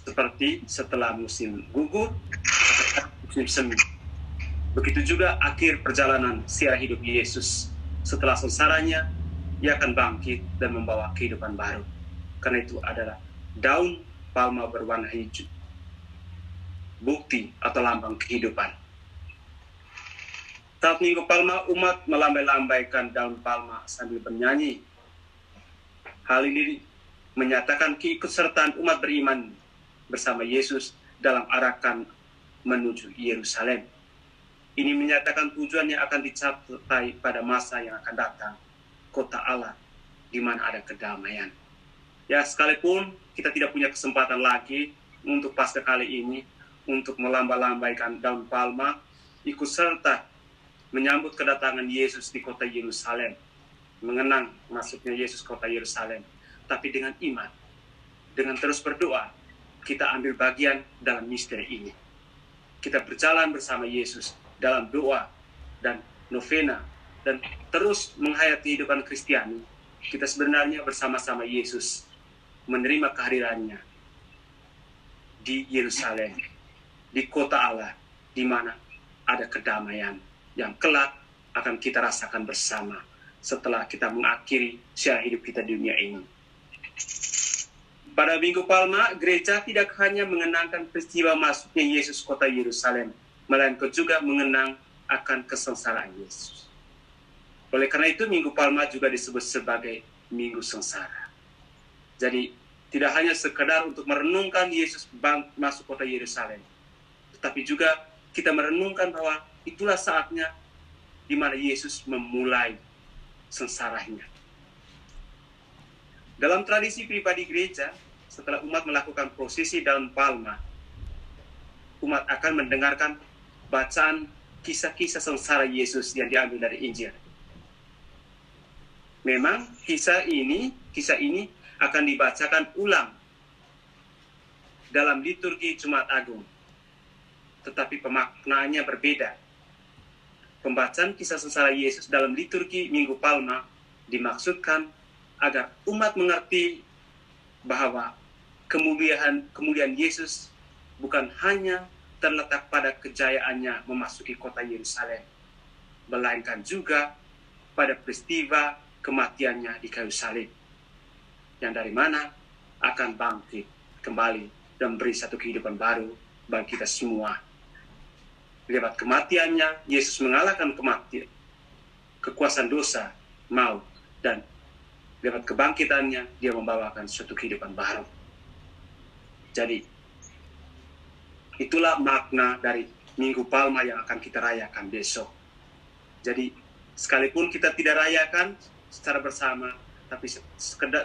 Seperti setelah musim gugur, musim semi. Begitu juga akhir perjalanan siara hidup Yesus. Setelah sengsaranya, ia akan bangkit dan membawa kehidupan baru. Karena itu adalah daun palma berwarna hijau, bukti atau lambang kehidupan. Saat Minggu Palma, umat melambai-lambaikan daun palma sambil bernyanyi. Hal ini menyatakan keikutsertaan umat beriman bersama Yesus dalam arakan menuju Yerusalem. Ini menyatakan tujuan yang akan dicapai pada masa yang akan datang, kota Allah, di mana ada kedamaian. Ya, sekalipun kita tidak punya kesempatan lagi untuk pasca kali ini, untuk melambaikan daun palma, ikut serta menyambut kedatangan Yesus di kota Yerusalem, mengenang masuknya Yesus kota Yerusalem, tapi dengan iman, dengan terus berdoa, kita ambil bagian dalam misteri ini. Kita berjalan bersama Yesus dalam doa dan novena, dan terus menghayati kehidupan Kristiani. Kita sebenarnya bersama-sama Yesus menerima kehadirannya di Yerusalem, di kota Allah, di mana ada kedamaian yang kelak akan kita rasakan bersama setelah kita mengakhiri siara hidup kita di dunia ini. Pada Minggu Palma, gereja tidak hanya mengenangkan peristiwa masuknya Yesus kota Yerusalem, melainkan juga mengenang akan kesengsaraan Yesus. Oleh karena itu, Minggu Palma juga disebut sebagai Minggu Sengsara. Jadi, tidak hanya sekedar untuk merenungkan Yesus masuk kota Yerusalem, tetapi juga kita merenungkan bahwa itulah saatnya di mana Yesus memulai sengsaranya. Dalam tradisi pribadi gereja, setelah umat melakukan prosesi daun palma, umat akan mendengarkan bacaan kisah-kisah sengsara Yesus yang diambil dari Injil. Memang kisah ini akan dibacakan ulang dalam liturgi Jumat Agung, tetapi pemaknaannya berbeda. Pembacaan kisah sengsara Yesus dalam liturgi Minggu Palma dimaksudkan agar umat mengerti bahwa kemuliaan Yesus bukan hanya terletak pada kejayaannya memasuki kota Yerusalem, melainkan juga pada peristiwa kematiannya di kayu salib, yang dari mana akan bangkit kembali dan beri satu kehidupan baru bagi kita semua. Lewat kematiannya, Yesus mengalahkan kematian, kekuasaan dosa, maut, dan lewat kebangkitannya, dia membawakan suatu kehidupan baru. Jadi, itulah makna dari Minggu Palma yang akan kita rayakan besok. Jadi, sekalipun kita tidak rayakan secara bersama, tapi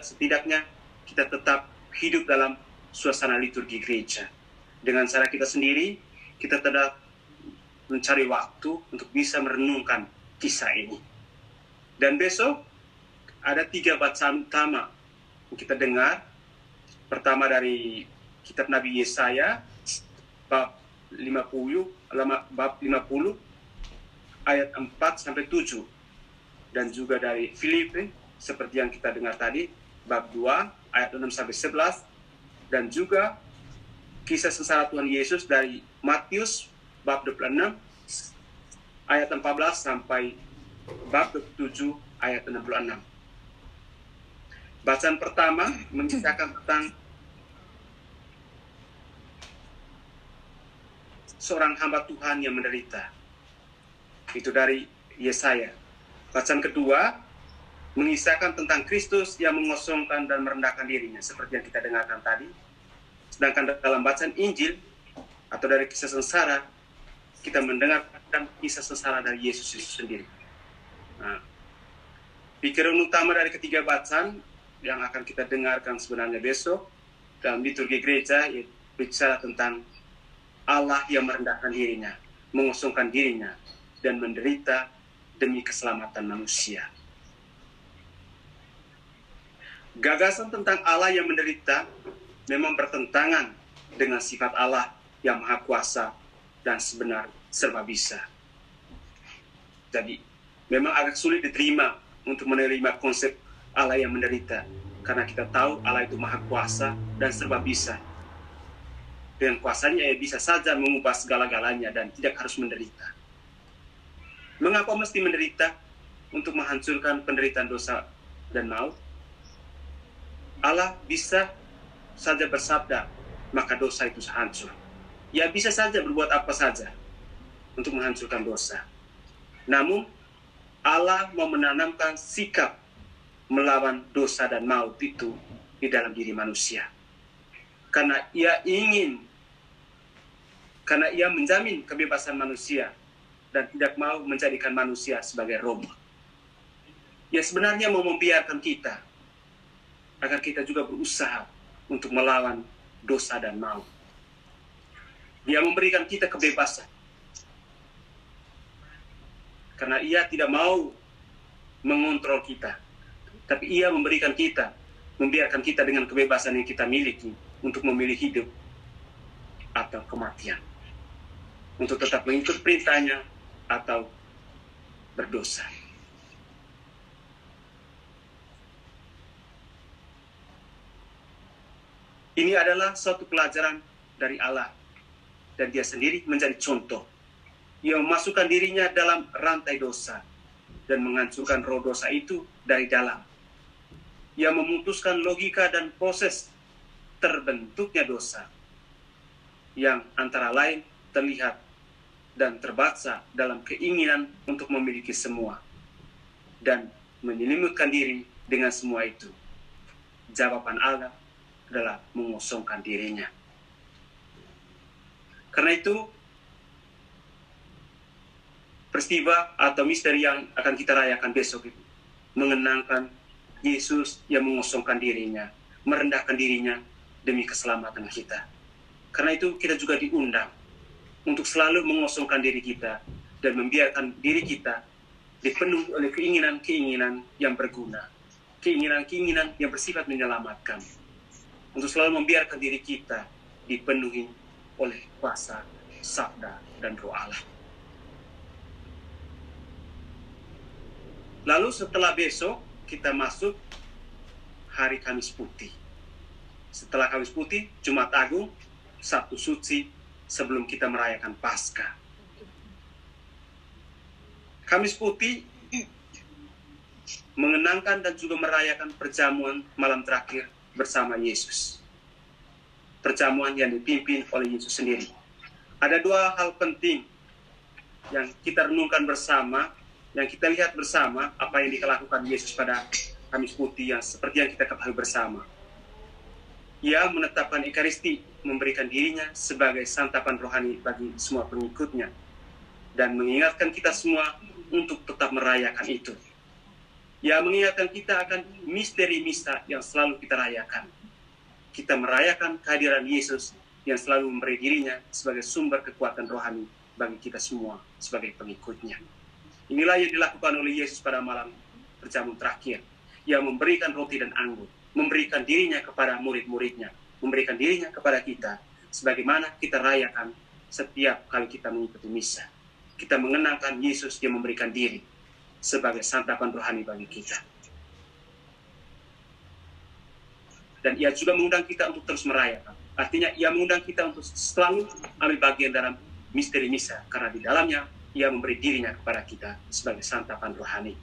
setidaknya kita tetap hidup dalam suasana liturgi gereja. Dengan cara kita sendiri, kita tetap mencari waktu untuk bisa merenungkan kisah ini. Dan besok ada 3 bacaan utama yang kita dengar. Pertama dari kitab Nabi Yesaya, bab 50 ayat 4-7, dan juga dari Filipi seperti yang kita dengar tadi, bab 2 ayat 6-11, dan juga kisah sengsara Tuhan Yesus dari Matius bab 26 ayat 14 sampai bab 27 ayat 66. Bacaan pertama mengisahkan tentang seorang hamba Tuhan yang menderita. Itu dari Yesaya. Bacaan kedua mengisahkan tentang Kristus yang mengosongkan dan merendahkan dirinya, seperti yang kita dengarkan tadi. Sedangkan dalam bacaan Injil atau dari kisah sengsara, kita mendengarkan kisah sengsara dari Yesus itu sendiri. Nah, pikiran utama dari ketiga bacaan yang akan kita dengarkan sebenarnya besok dalam liturgi gereja, yaitu bicara tentang Allah yang merendahkan dirinya, mengosongkan dirinya, dan menderita demi keselamatan manusia. Gagasan tentang Allah yang menderita memang bertentangan dengan sifat Allah yang maha kuasa dan sebenar serba bisa. Jadi, memang agak sulit diterima untuk menerima konsep Allah yang menderita, karena kita tahu Allah itu maha kuasa dan serba bisa. Dengan kuasanya ia bisa saja mengubah segala-galanya dan tidak harus menderita. Mengapa mesti menderita? Untuk menghancurkan penderitaan dosa dan maut? Allah bisa saja bersabda, maka dosa itu hancur. Ia bisa saja berbuat apa saja untuk menghancurkan dosa. Namun, Allah mau menanamkan sikap melawan dosa dan maut itu di dalam diri manusia. Karena ia menjamin kebebasan manusia dan tidak mau menjadikan manusia sebagai robot. Ia sebenarnya mau membiarkan kita agar kita juga berusaha untuk melawan dosa dan maut. Dia memberikan kita kebebasan. Karena ia tidak mau mengontrol kita. Tapi ia membiarkan kita dengan kebebasan yang kita miliki untuk memilih hidup atau kematian. Untuk tetap mengikut perintahnya atau berdosa. Ini adalah suatu pelajaran dari Allah. Dan dia sendiri menjadi contoh. Ia memasukkan dirinya dalam rantai dosa dan menghancurkan roh dosa itu dari dalam. Ia memutuskan logika dan proses terbentuknya dosa yang antara lain terlihat dan terbaca dalam keinginan untuk memiliki semua dan menyelimutkan diri dengan semua itu. Jawaban Allah adalah mengosongkan dirinya. Karena itu, peristiwa atau misteri yang akan kita rayakan besok itu mengenangkan Yesus yang mengosongkan dirinya, merendahkan dirinya demi keselamatan kita. Karena itu kita juga diundang untuk selalu mengosongkan diri kita dan membiarkan diri kita dipenuhi oleh keinginan-keinginan yang berguna, keinginan-keinginan yang bersifat menyelamatkan. Untuk selalu membiarkan diri kita dipenuhi oleh kuasa, sabda, dan roh Allah. Lalu setelah besok kita masuk hari Kamis Putih. Setelah Kamis Putih, Jumat Agung, Sabtu Suci, sebelum kita merayakan Paskah. Kamis Putih mengenangkan dan juga merayakan perjamuan malam terakhir bersama Yesus. Perjamuan yang dipimpin oleh Yesus sendiri. Ada dua hal penting yang kita renungkan bersama, yang kita lihat bersama apa yang dilakukan Yesus pada Kamis Putih yang seperti yang kita ketahui bersama. Ia menetapkan Ekaristi, memberikan dirinya sebagai santapan rohani bagi semua pengikutnya dan mengingatkan kita semua untuk tetap merayakan itu. Ia mengingatkan kita akan misteri misa yang selalu kita rayakan. Kita merayakan kehadiran Yesus yang selalu memberi dirinya sebagai sumber kekuatan rohani bagi kita semua sebagai pengikutnya. Inilah yang dilakukan oleh Yesus pada malam perjamuan terakhir. Ia memberikan roti dan anggur, memberikan dirinya kepada murid-muridnya, memberikan dirinya kepada kita, sebagaimana kita rayakan setiap kali kita mengikuti misa. Kita mengenangkan Yesus yang memberikan diri sebagai santapan rohani bagi kita. Dan ia juga mengundang kita untuk terus merayakan. Artinya ia mengundang kita untuk selalu ambil bagian dalam misteri misa, karena di dalamnya ia memberi dirinya kepada kita sebagai santapan rohani.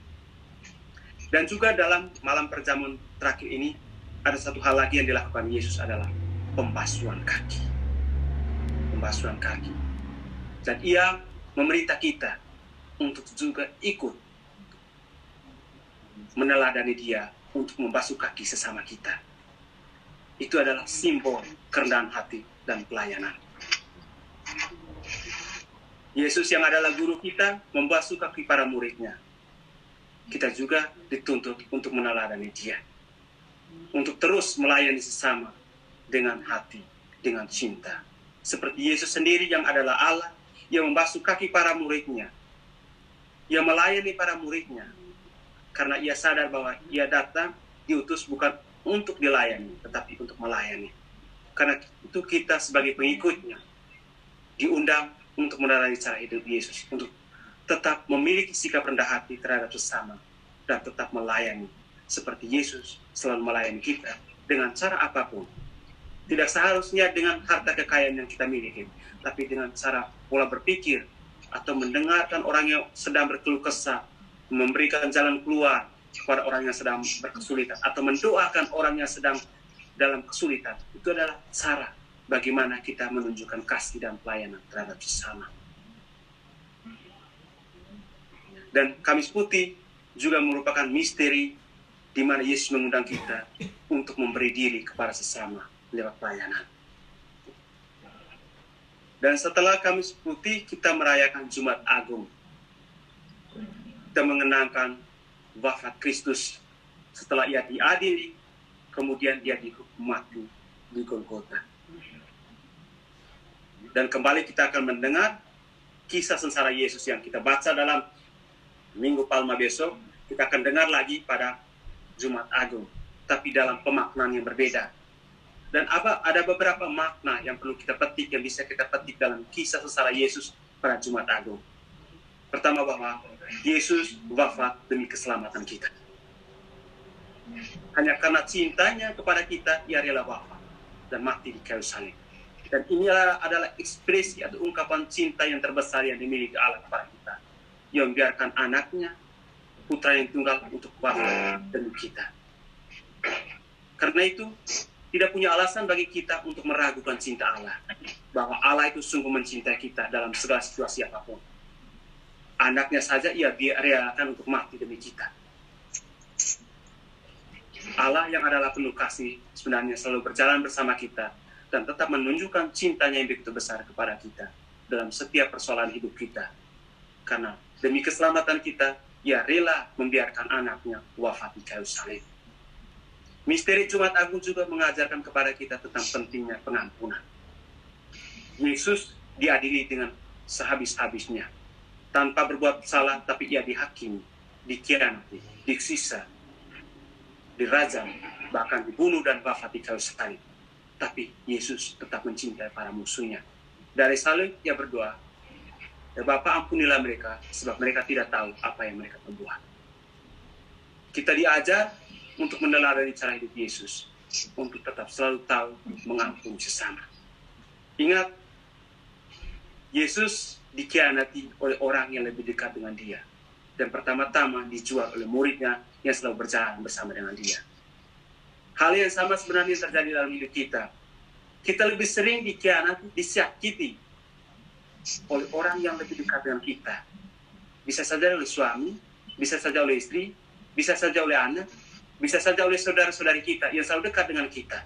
Dan juga dalam malam perjamuan terakhir ini, ada satu hal lagi yang dilakukan Yesus adalah pembasuhan kaki. Pembasuhan kaki. Dan ia memerintah kita untuk juga ikut meneladani dia untuk membasuh kaki sesama kita. Itu adalah simbol kerendahan hati dan pelayanan. Yesus yang adalah guru kita membasuh kaki para muridnya. Kita juga dituntut untuk meneladani dia. Untuk terus melayani sesama dengan hati, dengan cinta. Seperti Yesus sendiri yang adalah Allah, yang membasuh kaki para muridnya. Yang melayani para muridnya. Karena ia sadar bahwa ia datang, diutus bukan untuk dilayani, tetapi untuk melayani. Karena itu kita sebagai pengikutnya diundang untuk meneladani cara hidup Yesus, untuk tetap memiliki sikap rendah hati terhadap sesama dan tetap melayani seperti Yesus selalu melayani kita dengan cara apapun. Tidak seharusnya dengan harta kekayaan yang kita miliki, tapi dengan cara pola berpikir atau mendengarkan orang yang sedang berkeluh kesah, memberikan jalan keluar kepada orang yang sedang berkesulitan, atau mendoakan orang yang sedang dalam kesulitan. Itu adalah cara bagaimana kita menunjukkan kasih dan pelayanan terhadap sesama. Dan Kamis Putih juga merupakan misteri di mana Yesus mengundang kita untuk memberi diri kepada sesama lewat pelayanan. Dan setelah Kamis Putih, kita merayakan Jumat Agung. Kita mengenangkan wafat Kristus setelah ia diadili, kemudian dia dihukum mati di Golgota. Dan kembali kita akan mendengar kisah sengsara Yesus yang kita baca dalam Minggu Palma besok. Kita akan dengar lagi pada Jumat Agung, tapi dalam pemaknaan yang berbeda. Dan ada beberapa makna yang perlu kita petik, yang bisa kita petik dalam kisah sengsara Yesus pada Jumat Agung. Pertama, bahwa Yesus wafat demi keselamatan kita. Hanya karena cintanya kepada kita, ia rela wafat dan mati di kayu salib. Dan ini adalah ekspresi atau ungkapan cinta yang terbesar yang dimiliki Allah kepada kita, yang membiarkan anaknya, putra yang tunggal, untuk wafat demi kita. Karena itu, tidak punya alasan bagi kita untuk meragukan cinta Allah, bahwa Allah itu sungguh mencintai kita dalam segala situasi apapun. Anaknya saja ia relakan untuk mati demi kita. Allah yang adalah penuh kasih sebenarnya selalu berjalan bersama kita dan tetap menunjukkan cintanya yang begitu besar kepada kita dalam setiap persoalan hidup kita. Karena demi keselamatan kita, ia rela membiarkan anaknya wafat di kayu salib. Misteri Jumat Agung juga mengajarkan kepada kita tentang pentingnya pengampunan. Yesus diadili dengan sehabis-habisnya, tanpa berbuat salah, tapi ia dihakimi, dikhianati, disiksa, dirajam, bahkan dibunuh dan wafat di kayu salib. Tapi Yesus tetap mencintai para musuhnya. Dari salib ia berdoa, "Ya Bapa, ampunilah mereka, sebab mereka tidak tahu apa yang mereka perbuat." Kita diajar untuk meneladani cara hidup Yesus, untuk tetap selalu tahu mengampuni sesama. Ingat, Yesus dikhianati oleh orang yang lebih dekat dengan dia, dan pertama-tama dijual oleh muridnya yang selalu berjalan bersama dengan dia. Hal yang sama sebenarnya terjadi dalam hidup kita. Kita lebih sering dikhianati, disakiti oleh orang yang lebih dekat dengan kita. Bisa saja oleh suami, bisa saja oleh istri, bisa saja oleh anak, bisa saja oleh saudara-saudari kita yang selalu dekat dengan kita.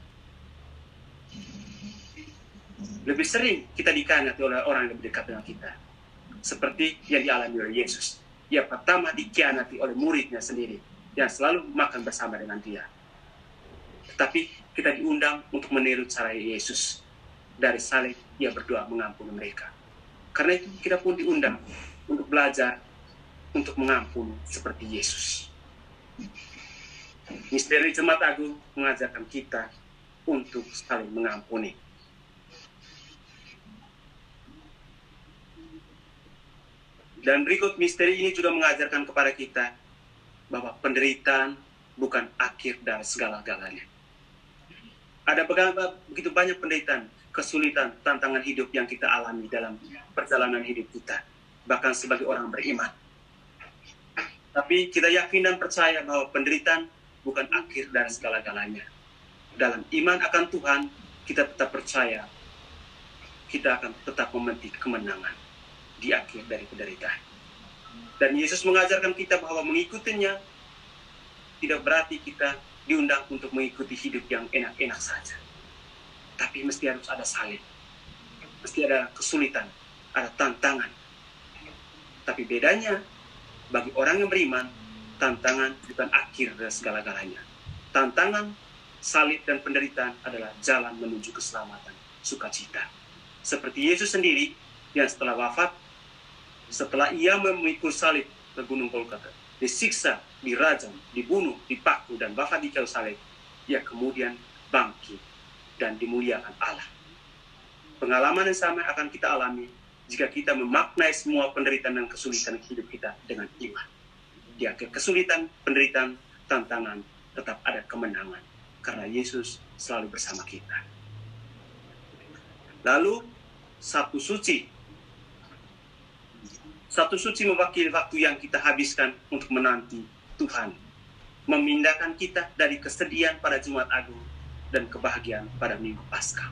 Lebih sering kita dikhianati oleh orang yang lebih dekat dengan kita. Seperti yang dialami oleh Yesus. Ia pertama dikhianati oleh muridnya sendiri, yang selalu makan bersama dengan dia. Tetapi kita diundang untuk meniru cara Yesus. Dari salib, ia berdoa mengampuni mereka. Karena itu kita pun diundang untuk belajar, untuk mengampuni seperti Yesus. Misteri Jumat Agung mengajarkan kita untuk saling mengampuni. Dan berikut misteri ini juga mengajarkan kepada kita bahwa penderitaan bukan akhir dari segala-galanya. Ada begitu banyak penderitaan, kesulitan, tantangan hidup yang kita alami dalam perjalanan hidup kita, bahkan sebagai orang beriman. Tapi kita yakin dan percaya bahwa penderitaan bukan akhir dari segala-galanya. Dalam iman akan Tuhan, kita tetap percaya kita akan tetap memetik kemenangan di akhir dari penderitaan. Dan Yesus mengajarkan kita bahwa mengikutinya tidak berarti kita diundang untuk mengikuti hidup yang enak-enak saja. Tapi mesti harus ada salib. Mesti ada kesulitan, ada tantangan. Tapi bedanya, bagi orang yang beriman, tantangan bukan akhir dari segala-galanya. Tantangan, salib, dan penderitaan adalah jalan menuju keselamatan, sukacita. Seperti Yesus sendiri, yang setelah wafat, setelah ia memikul salib ke Gunung Golgota, disiksa, dirajam, dibunuh, dipaku, dan wafat di kayu salib, ia kemudian bangkit dan dimuliakan Allah. Pengalaman yang sama akan kita alami jika kita memaknai semua penderitaan dan kesulitan hidup kita dengan iman. Di akhir kesulitan, penderitaan, tantangan, tetap ada kemenangan. Karena Yesus selalu bersama kita. Lalu, Sabtu Suci. Sabtu Suci mewakili waktu yang kita habiskan untuk menanti Tuhan. Memindahkan kita dari kesedihan pada Jumat Agung dan kebahagiaan pada Minggu Paskah.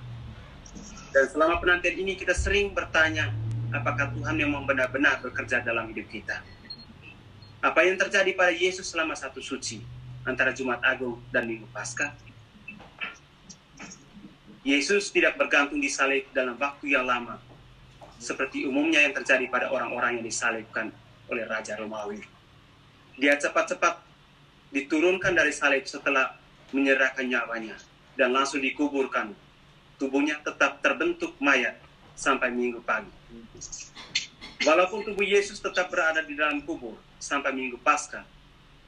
Dan selama penantian ini kita sering bertanya, apakah Tuhan memang benar-benar bekerja dalam hidup kita? Apa yang terjadi pada Yesus selama Sabtu Suci antara Jumat Agung dan Minggu Paskah? Yesus tidak bergantung di salib dalam waktu yang lama, seperti umumnya yang terjadi pada orang-orang yang disalibkan oleh Raja Romawi. Dia cepat-cepat diturunkan dari salib setelah menyerahkan nyawanya dan langsung dikuburkan. Tubuhnya tetap terbentuk mayat sampai Minggu pagi. Walaupun tubuh Yesus tetap berada di dalam kubur sampai Minggu Paskah,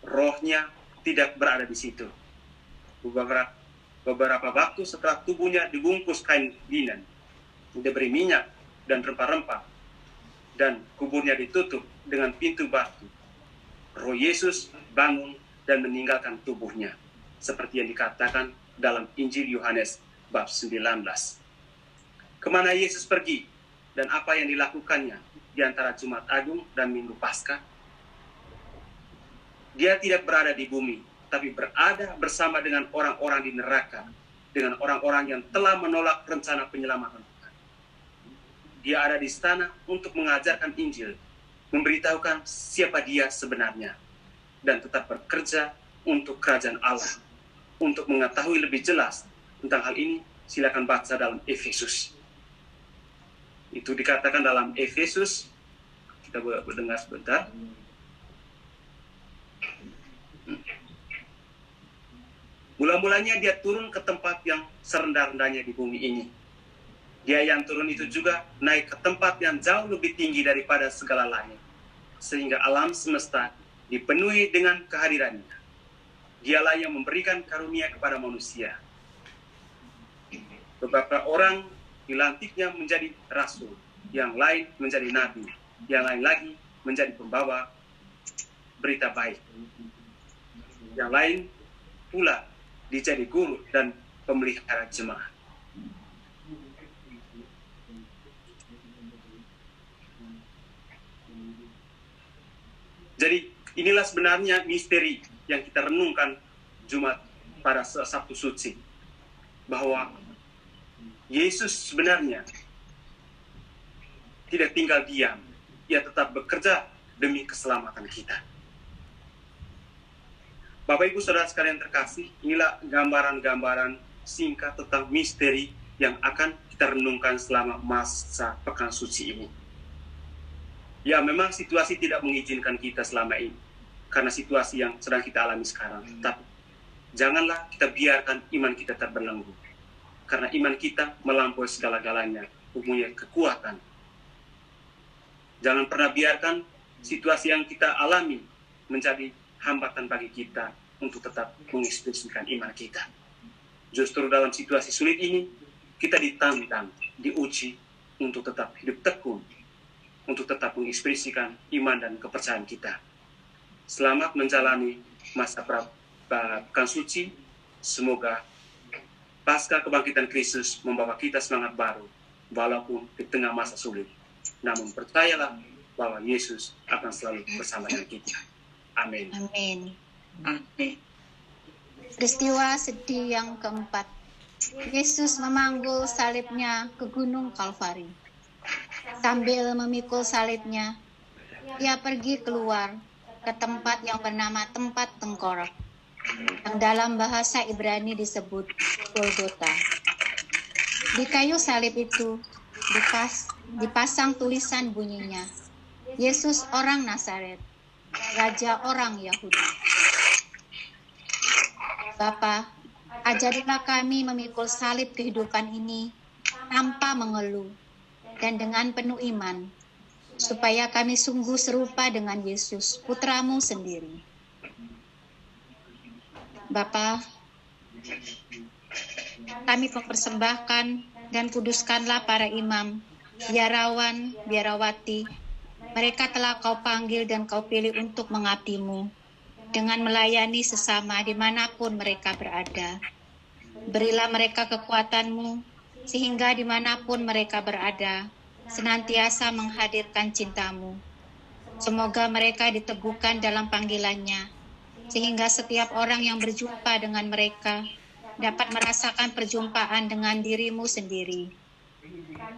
rohnya tidak berada di situ. Beberapa waktu setelah tubuhnya dibungkus kain linen, diberi minyak dan rempah-rempah, dan kuburnya ditutup dengan pintu batu, roh Yesus bangun dan meninggalkan tubuhnya, seperti yang dikatakan dalam Injil Yohanes bab 19. Kemana Yesus pergi dan apa yang dilakukannya di antara Jumat Agung dan Minggu Paskah? Dia tidak berada di bumi, tapi berada bersama dengan orang-orang di neraka, dengan orang-orang yang telah menolak rencana penyelamatan Tuhan. Dia ada di sana untuk mengajarkan Injil, memberitahukan siapa dia sebenarnya, dan tetap bekerja untuk kerajaan Allah. Untuk mengetahui lebih jelas tentang hal ini, silakan baca dalam Efesus. Itu dikatakan dalam Efesus, kita mendengar sebentar. Mula-mulanya dia turun ke tempat yang serendah-rendahnya di bumi ini. Dia yang turun itu juga naik ke tempat yang jauh lebih tinggi daripada segala langit, sehingga alam semesta dipenuhi dengan kehadirannya. Dialah yang memberikan karunia kepada manusia. Beberapa orang dilantiknya menjadi rasul, yang lain menjadi nabi, yang lain lagi menjadi pembawa berita baik. Yang lain pula dijadi guru dan pemelihara jemaat. Jadi inilah sebenarnya misteri yang kita renungkan Jumat pada Sabtu Suci. Bahwa Yesus sebenarnya tidak tinggal diam. Ia tetap bekerja demi keselamatan kita. Bapak Ibu Saudara sekalian terkasih, inilah gambaran-gambaran singkat tentang misteri yang akan kita renungkan selama masa Pekan Suci ini. Ya, memang situasi tidak mengizinkan kita selama ini, karena situasi yang sedang kita alami sekarang. Tapi janganlah kita biarkan iman kita terbelenggu, karena iman kita melampaui segala-galanya, mempunyai kekuatan. Jangan pernah biarkan situasi yang kita alami menjadi hambatan bagi kita untuk tetap mengekspresikan iman kita. Justru dalam situasi sulit ini, kita ditantang, diuji untuk tetap hidup tekun, untuk tetap mengekspresikan iman dan kepercayaan kita. Selamat menjalani masa Pekan Suci. Semoga pasca kebangkitan Kristus membawa kita semangat baru, walaupun di tengah masa sulit. Namun percayalah bahwa Yesus akan selalu bersama dengan kita. Amin. Amin. Peristiwa sedih yang keempat. Yesus memanggul salibnya ke Gunung Kalvari. Sambil memikul salibnya, ia pergi keluar ke tempat yang bernama tempat tengkorak, yang dalam bahasa Ibrani disebut Golgota. Di kayu salib itu dipasang tulisan bunyinya, Yesus orang Nazaret, Raja orang Yahudi. Bapa, ajarilah kami memikul salib kehidupan ini tanpa mengeluh dan dengan penuh iman, supaya kami sungguh serupa dengan Yesus, Putramu sendiri. Bapa, Kami mempersembahkan dan kuduskanlah para imam, biarawan, biarawati. Mereka telah kau panggil dan kau pilih untuk mengabdi-Mu, dengan melayani sesama dimanapun mereka berada. Berilah mereka kekuatan-Mu, sehingga dimanapun mereka berada, senantiasa menghadirkan cinta-Mu. Semoga mereka diteguhkan dalam panggilannya, sehingga setiap orang yang berjumpa dengan mereka dapat merasakan perjumpaan dengan diri-Mu sendiri.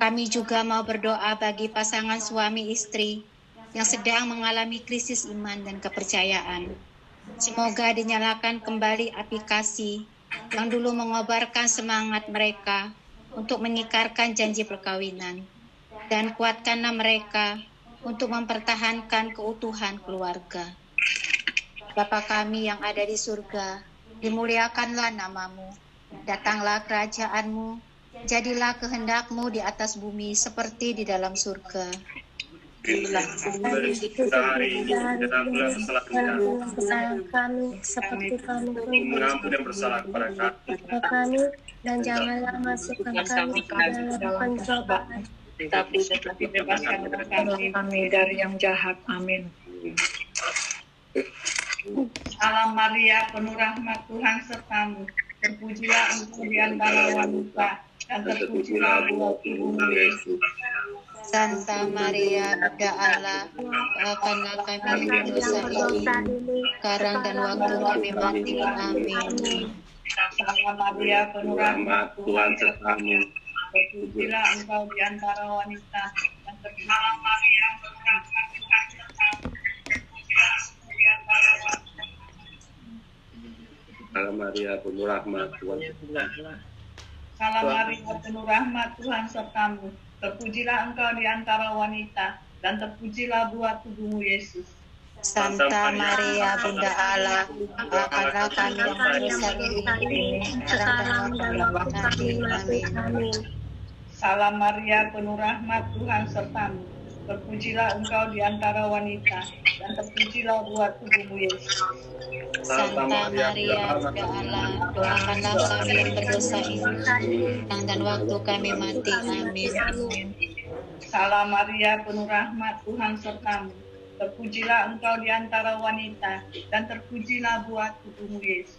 Kami juga mau berdoa bagi pasangan suami istri yang sedang mengalami krisis iman dan kepercayaan. Semoga dinyalakan kembali api kasih yang dulu mengobarkan semangat mereka untuk mengikarkan janji perkawinan, dan kuatkanlah mereka untuk mempertahankan keutuhan keluarga. Bapa kami yang ada di surga, dimuliakanlah nama-Mu, datanglah kerajaan-Mu, jadilah kehendak-Mu di atas bumi seperti di dalam surga. Beri kita hari ini dan ampunlah kesalahan kami seperti kami mengampuni dan bersalah kepada kami, dan janganlah masukkan kami ke dalam pencobaan, tetapi bebaskan kami dari yang jahat. Amin. Salam Maria, penuh rahmat, Tuhan sertamu. Terpujilah engkau di antara wanita, dan terpujilah buah tubuhmu Yesus. Santa Maria, Bunda Allah, doakanlah kami yang berdosa ini, sekarang dan waktu kami mati. Amin. Salam Maria, penuh rahmat, Tuhan sertamu. terpujilah engkau di antara wanita, dan terpujilah Maria, penuh rahmat, Tuhan sertamu. Terpujilah engkau di antara wanita. Salam Maria, penuh rahmat, Tuhan sertamu. Salam Maria, penuh rahmat, Tuhan sertamu. Terpujilah engkau di antara wanita, dan terpujilah buah tubuhmu Yesus. Santa Maria, Bunda Allah, doakanlah kami yang berdosa ini, sekarang dan waktu kami mati. Amin. Salam Maria, penuh rahmat, Tuhan sertamu. Terpujilah engkau di antara wanita, dan terpujilah buah tubuhmu Yesus. Santa Maria, Bunda Allah, doakanlah kami yang berdosa ini, sekarang dan waktu kami mati. Amin. Salam Maria, penuh rahmat, Tuhan sertamu. Terpujilah engkau di antara wanita, dan terpujilah buah tubuhmu Yesus.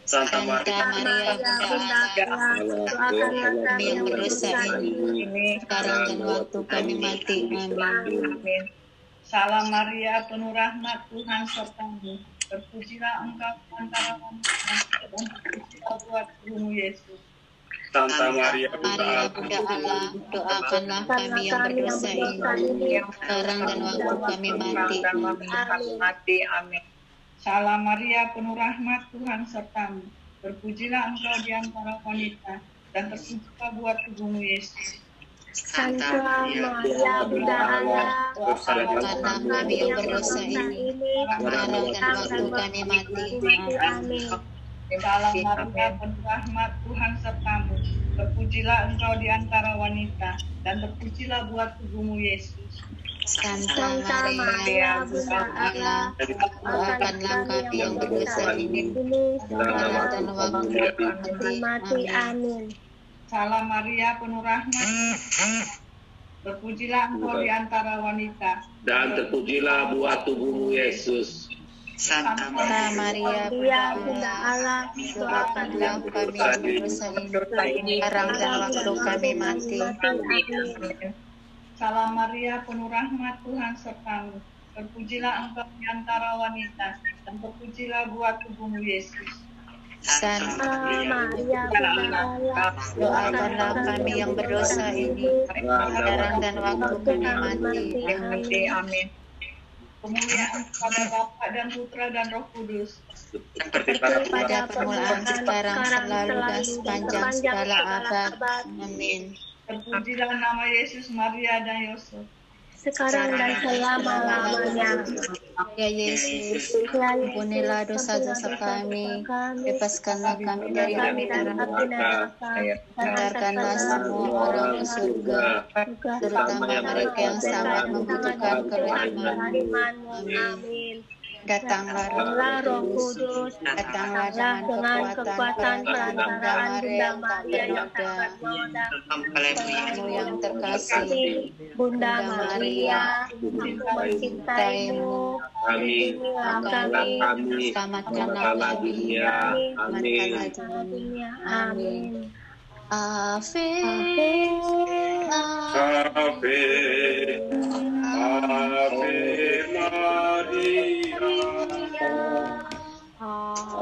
Santa Maria, Bunda Allah, doakanlah kami yang berdosa ini, sekarang dan waktu kami mati. Amin. Salam Maria, penuh rahmat, Tuhan sertamu. Terpujilah engkau di antara wanita, dan terpujilah buah tubuhmu Yesus. Santa Maria, Maria, Bunda Allah, doakanlah kami yang berdosa ini, sekarang dan waktu kami mati. Amin. Salam Maria, penuh rahmat, Tuhan sertamu. Terpujilah engkau di antara wanita, dan terpujilah buah tubuhmu Yesus. Santa Maria, Bunda Allah, doakanlah kami yang berdosa ini, sekarang dan waktu kami mati. Amin. Salam Maria, penuh rahmat, Tuhan sertamu. Terpujilah engkau di antara wanita, dan terpujilah buah tubuhmu Yesus. Santa Maria, Bunda Allah, doakanlah kami yang berdosa ini, sekarang dan waktu kami mati. Amin. Salam Maria, penuh rahmat. Terpujilah engkau di antara wanita, Dan terpujilah buah tubuhmu Yesus. Santa Maria, Bunda Allah, doakanlah kami yang berdosa ini, sekarang dan waktu kami mati. Salam Maria, penuh rahmat, Tuhan sertamu. Terpujilah engkau di antara wanita, dan terpujilah buah tubuhmu Yesus. Santa Maria, Bunda Allah, doakanlah kami yang berdosa ini, sekarang dan waktu kami mati. Amin. Kemuliaan kepada Bapa dan Putra dan Roh Kudus, seperti pada permulaan, sekarang, selalu, dan sepanjang segala abad. Amin. terpujilah nama Yesus, Maria, dan Yosef. Sekarang dan selama-lamanya. Ya Yesus, ampunilah dosa-dosa kami, bebaskanlah kami dari api neraka, antarkanlah semua orang ke surga, terutama mereka yang sangat membutuhkan kerahiman. Amin. Datanglah Roh Kudus, datanglah dengan kekuatan perantaraan Bunda Maria yang tak bernoda, Pelayamu yang terkasih, Bunda Maria, aku mencintaimu, Kami, kami, selamatkanlah dunia. Amin. Amin. Ave, Ave, Ave Maria. Ave,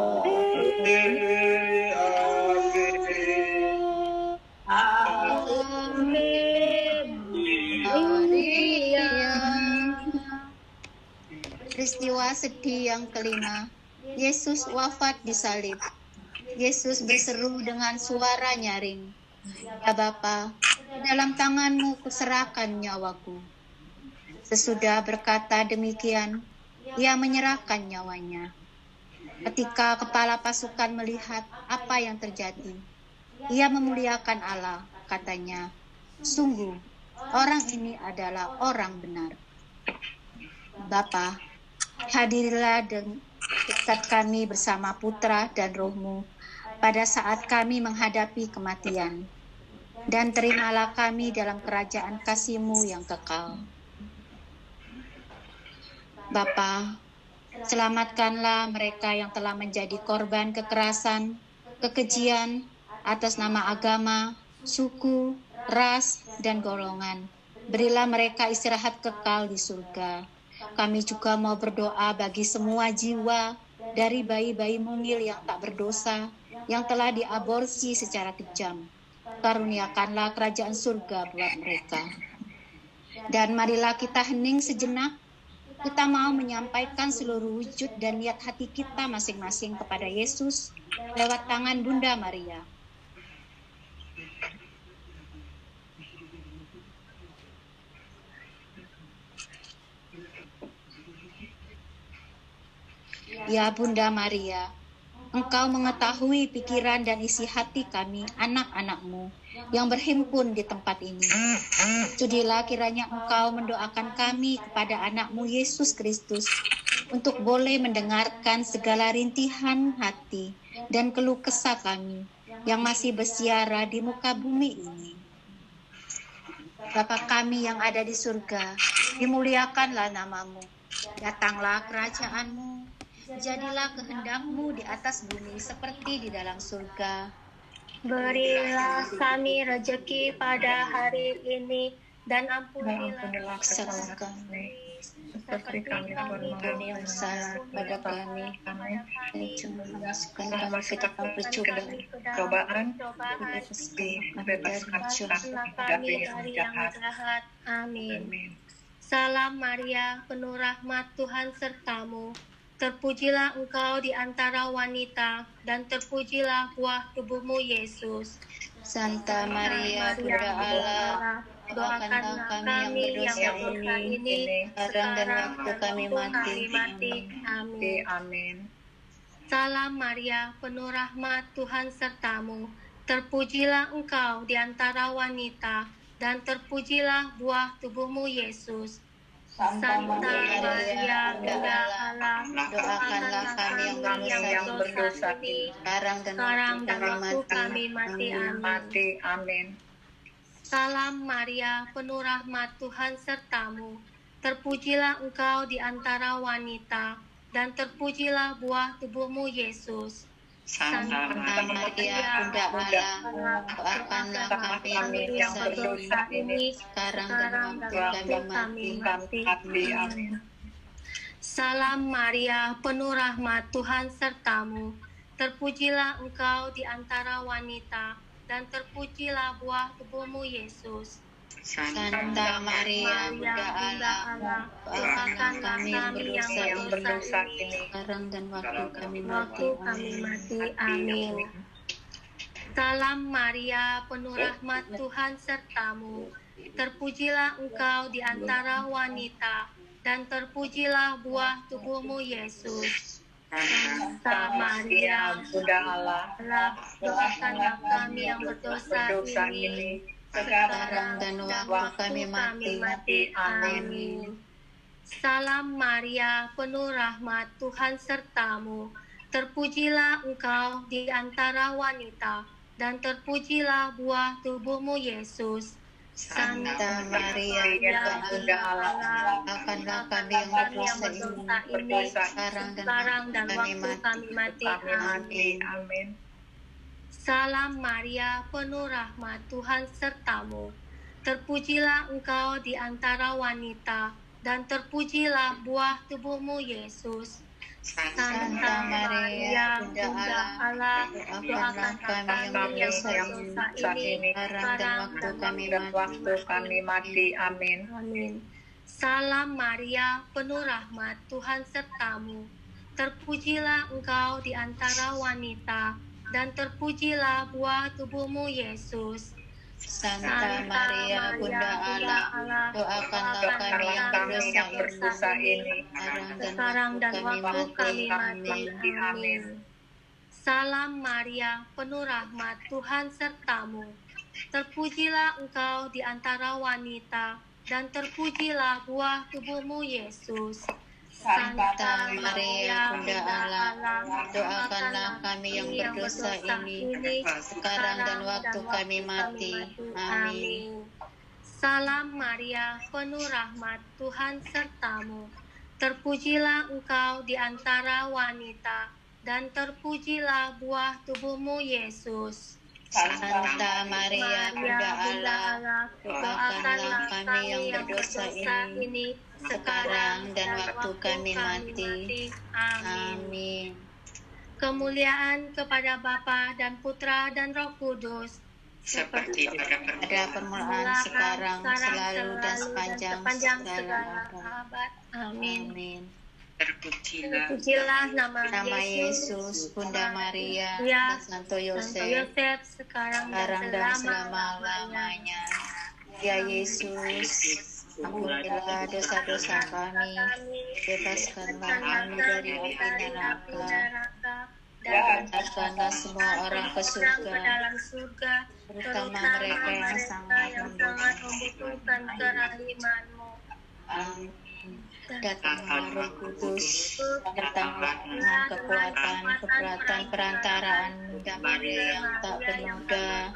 Peristiwa sedih yang kelima, Yesus wafat di salib. Yesus berseru dengan suara nyaring, "Ya Bapa, dalam tangan-Mu kuserahkan nyawaku." Sesudah berkata demikian, Ia menyerahkan nyawanya. Ketika kepala pasukan melihat apa yang terjadi, ia memuliakan Allah, katanya, "Sungguh, orang ini adalah orang benar." Bapa, hadirilah dekat kami bersama Putra dan Roh-Mu pada saat kami menghadapi kematian, dan terimalah kami dalam kerajaan kasih-Mu yang kekal. Bapa, selamatkanlah mereka yang telah menjadi korban kekerasan, kekejian atas nama agama, suku, ras, dan golongan. Berilah mereka istirahat kekal di surga. Kami juga mau berdoa bagi semua jiwa, dari bayi-bayi mungil yang tak berdosa, yang telah diaborsi secara kejam. Karuniakanlah kerajaan surga buat mereka. Dan marilah kita hening sejenak. Kita mau menyampaikan seluruh wujud dan niat hati kita masing-masing kepada Yesus lewat tangan Bunda Maria. Ya Bunda Maria, Engkau mengetahui pikiran dan isi hati kami, anak-anak-Mu, yang berhimpun di tempat ini. Sudilah kiranya Engkau mendoakan kami kepada anak-Mu Yesus Kristus, untuk boleh mendengarkan segala rintihan hati dan keluh kesah kami, yang masih bersiara di muka bumi ini. Bapa kami yang ada di surga, dimuliakanlah nama-Mu. Datanglah kerajaan-Mu. Jadilah kehendak-Mu di atas bumi seperti di dalam surga. Berilah kami rezeki pada hari ini, dan ampunilah kesalahan kami, seperti kami mengampuni yang salah pada kami. Dan jangan masukkan kami ke dalam percobaan, bebaskan kami dari yang jahat. Amin. Salam Maria, penuh rahmat, Tuhan sertamu. Terpujilah engkau di antara wanita, dan terpujilah buah tubuhmu Yesus. Santa Maria, Bunda Allah, doakanlah kami yang berdosa ini, sekarang dan waktu kami mati. Amin. Salam Maria, penuh rahmat, Tuhan sertamu. Terpujilah engkau di antara wanita, dan terpujilah buah tubuhmu Yesus. Santa Maria, Bunda Allah, doakanlah kami yang berdosa ini, sekarang dan waktu kami mati. Amin. Salam Maria, penuh rahmat, Tuhan sertamu. Terpujilah engkau di antara wanita, dan terpujilah buah tubuhmu Yesus. Santa Maria, Bunda Allah, doakanlah kami yang berdosa ini, sekarang dan waktu kami mati. Amin. Salam Maria, penuh rahmat, Tuhan sertamu. Terpujilah engkau di antara wanita, dan terpujilah buah tubuhmu Yesus. Santa Maria, Bunda Allah, doakanlah kami yang berdosa ini, sekarang dan waktu kami mati. Amin. Salam Maria, penuh rahmat, Tuhan sertamu. Terpujilah engkau di antara wanita, dan terpujilah buah tubuhmu Yesus. Santa Maria, Bunda Allah, doakanlah kami yang berdosa ini, sekarang dan waktu kami mati. Amin. Salam Maria, penuh rahmat, Tuhan sertamu. Terpujilah engkau di antara wanita, dan terpujilah buah tubuhmu, Yesus. Santa Maria, Bunda Allah, akanlah kami yang berdosa ini, sekarang dan waktu kami mati. Amin. Salam Maria, penuh rahmat, Tuhan sertamu. Terpujilah engkau di antara wanita, dan terpujilah buah tubuhmu, Yesus. Santa Maria, Bunda Allah, doakanlah kami yang berdosa ini, sekarang dan waktu kami mati. Amin. Amin. Salam Maria, penuh rahmat, Tuhan sertamu. Terpujilah engkau di antara wanita, dan terpujilah buah tubuhmu, Yesus. Santa Maria, Bunda Allah, doakanlah kami yang berdosa ini, sekarang dan waktu kami mati. Amin. Salam Maria, penuh rahmat, Tuhan sertamu. Terpujilah engkau di antara wanita, dan terpujilah buah tubuhmu, Yesus. Santa Maria, Bunda Allah, doakanlah kami yang berdosa ini, sekarang dan waktu kami mati. Amin. Salam Maria, penuh rahmat, Tuhan sertamu. Terpujilah engkau di antara wanita, dan terpujilah buah tubuhmu, Yesus. Santa Maria, Bunda Allah, doakanlah kami yang berdosa ini, sekarang dan waktu kami mati. Amin. Kemuliaan kepada Bapa dan Putra dan Roh Kudus, seperti pada permulaan, sekarang, selalu, dan sepanjang segala abad. Amin. Terpujilah nama Yesus, Bunda Maria, ya, dan Santo Yosef, sekarang dan selama-lamanya. Ya Yesus, ampunilah dosa-dosa kami, bebaskanlah kami dari api neraka, dan hantarkanlah semua orang ke surga, terutama mereka yang sangat membutuhkan kerahiman-Mu. Amin. Datanglah Roh Kudus, datanglah dengan kekuatan perantaraan Bunda Maria yang tak bernoda,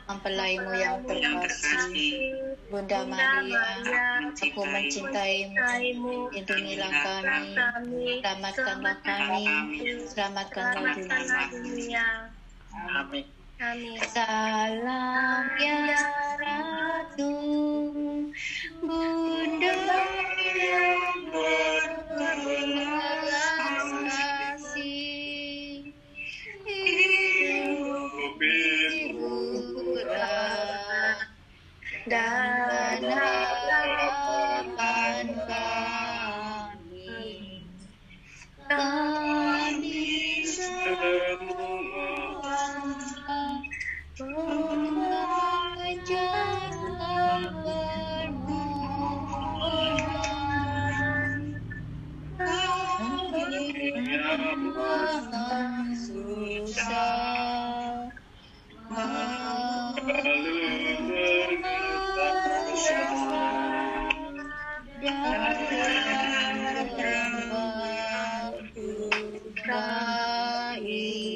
mempelaimu yang terkasih. Bunda Maria, aku mencintaimu, lindungilah kami, selamatkanlah kami, selamatkanlah dunia. Amin. Amin. Salam ya Ratu, Bunda yang berbelas kasih, hiburan dan harapan kami semua mengajar permohonan yang susah dan ini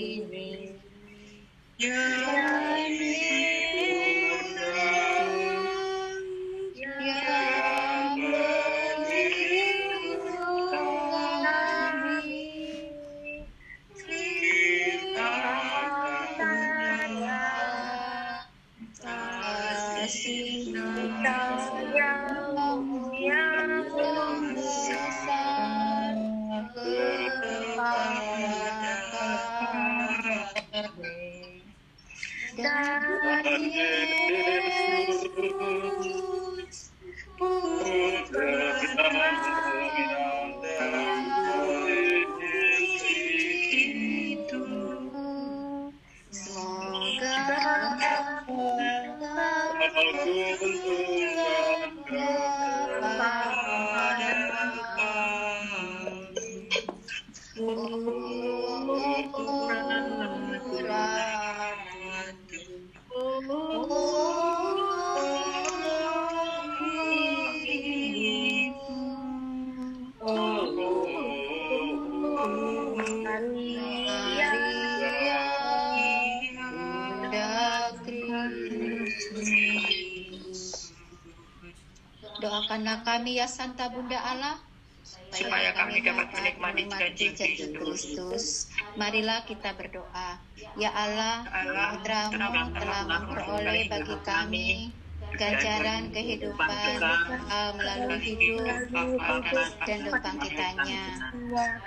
kami ya Santa Bunda Allah, supaya kami dapat menikmati janji Kristus. Marilah kita berdoa. Ya Allah, Putramu telah memperoleh bagi kami ganjaran kehidupan melalui hidup dan kebangkitannya.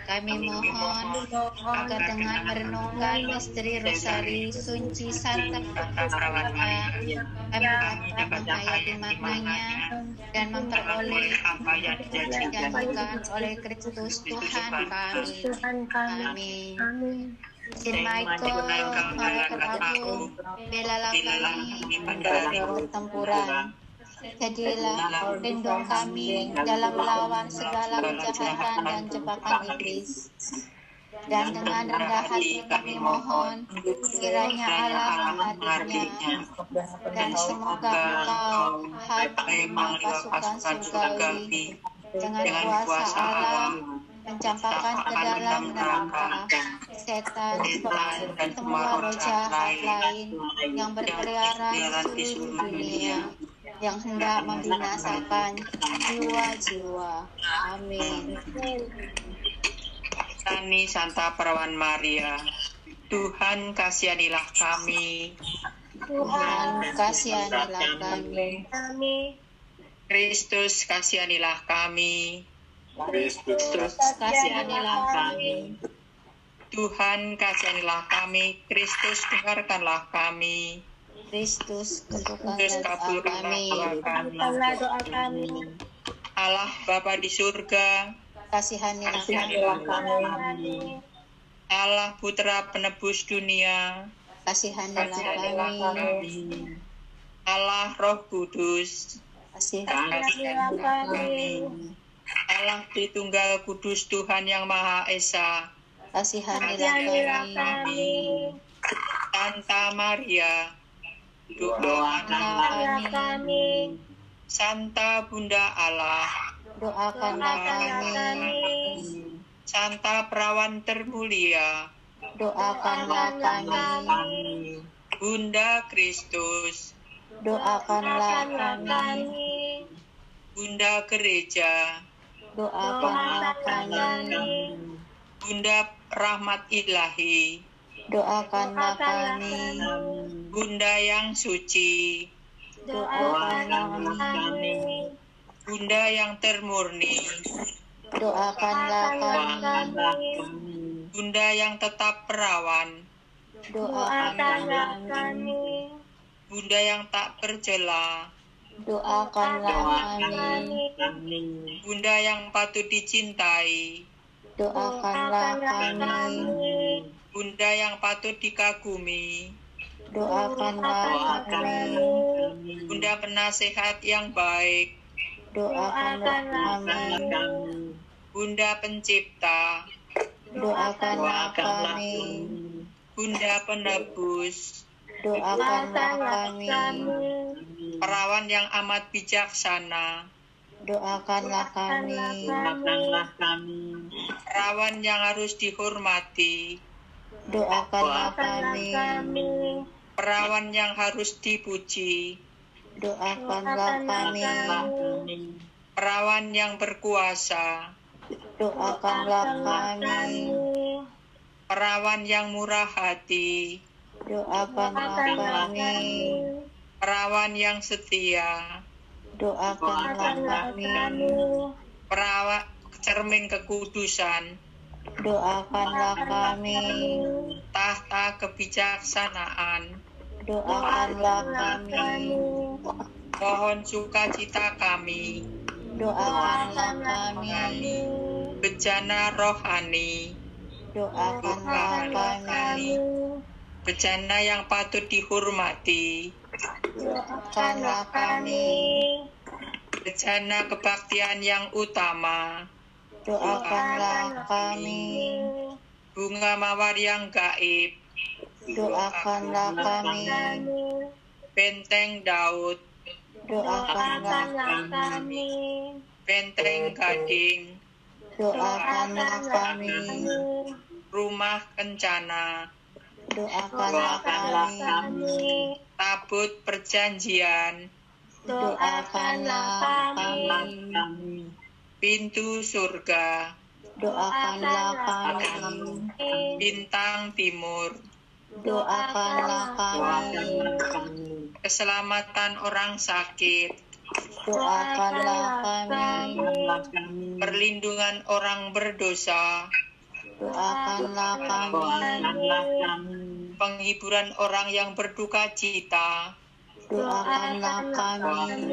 Kami mohon agar dengan merenungkan misteri Rosari Sunci Santa Maria, kami dapat menghayati maknanya dan memperoleh apa yang dijanjikan oleh Kristus Tuhan kami. Amin. Sin Michael, malaikat agung, belalah kami dari pertempuran. Jadilah lindung kami dalam melawan segala kejahatan dan jebakan iblis. Dan dengan rendah hati kami mohon, kiranya Allah menghadiahnya. Dan semoga Engkau, hai pasukan surgawi, dengan kuasa Allah, mencampakkan ke dalam neraka setan dan semua roh jahat lain yang berkeliaran di seluruh dunia yang hendak membinasakan jiwa-jiwa. Amin. Kami Santa Perawan Maria, Tuhan kasihanilah kami. Tuhan kasihanilah kami. Kristus kasihanilah kami. Kristus kasihanilah kami. Tuhan kasihanilah kami. Kristus dengarkanlah kami. Kristus kabulkanlah doa kami. Allah Bapa di surga, kasihanilah kami. Allah Putra penebus dunia, kasihanilah kami. Allah Roh Kudus, kasihanilah kami. Allah Tritunggal Kudus Tuhan yang Maha Esa, kasihanilah kami. Santa Maria, doakanlah kami. Santa Bunda Allah, doakanlah kami. Santa Perawan termulia, doakanlah kami. Bunda Kristus, doakanlah kami. Bunda Gereja, doakanlah kami. Bunda Rahmat Ilahi, doakanlah kami. Bunda yang suci, doakanlah kami. Bunda yang termurni, doakanlah kami. Bunda yang tetap perawan, doakanlah kami. Bunda yang tak bercela, doakanlah kami. Bunda yang patut dicintai, doakanlah kami. Bunda yang patut dikagumi, doakanlah kami. Bunda penasehat yang baik, doakanlah kami. Bunda pencipta, doakanlah kami. Bunda penebus, doakanlah kami. Perawan yang amat bijaksana, doakanlah kami. Perawan yang harus dihormati, doakanlah kami. Perawan yang harus dipuji, doakanlah kami. Perawan yang berkuasa, doakanlah kami. Perawan yang murah hati, doakanlah kami. Perawan yang setia, doakanlah kami. Perawan cermin kekudusan, doakanlah kami. Tahta kebijaksanaan, doakanlah kami. Pohon sukacita kami, doakanlah kami. Bejana rohani, doakanlah kami. Bejana yang patut dihormati, doakanlah kami. Bejana kebaktian yang utama, doakanlah kami. Bunga mawar yang gaib, doakanlah kami. Benteng Daud, doakanlah kami. Benteng Gading, doakanlah kami. Rumah Kencana, doakanlah kami. Tabut Perjanjian, doakanlah kami. Pintu surga, doakanlah kami. bintang timur, Doakanlah kami. keselamatan orang sakit, Doakanlah kami. perlindungan orang berdosa, Doakanlah kami. penghiburan orang yang berduka cita, Doakanlah kami.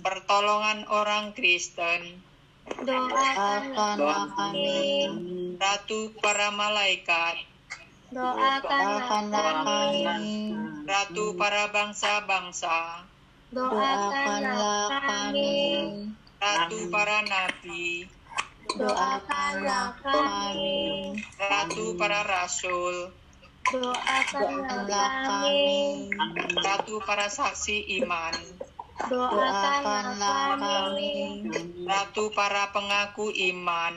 pertolongan orang Kristen, Doakanlah kami. Ratu para malaikat, Doakanlah kami. Ratu para bangsa-bangsa, Doakanlah kami. Ratu para nabi, Doakanlah kami. Ratu para rasul, Doakanlah kami. Ratu para saksi iman, Doakanlah kami. Ratu para pengaku iman,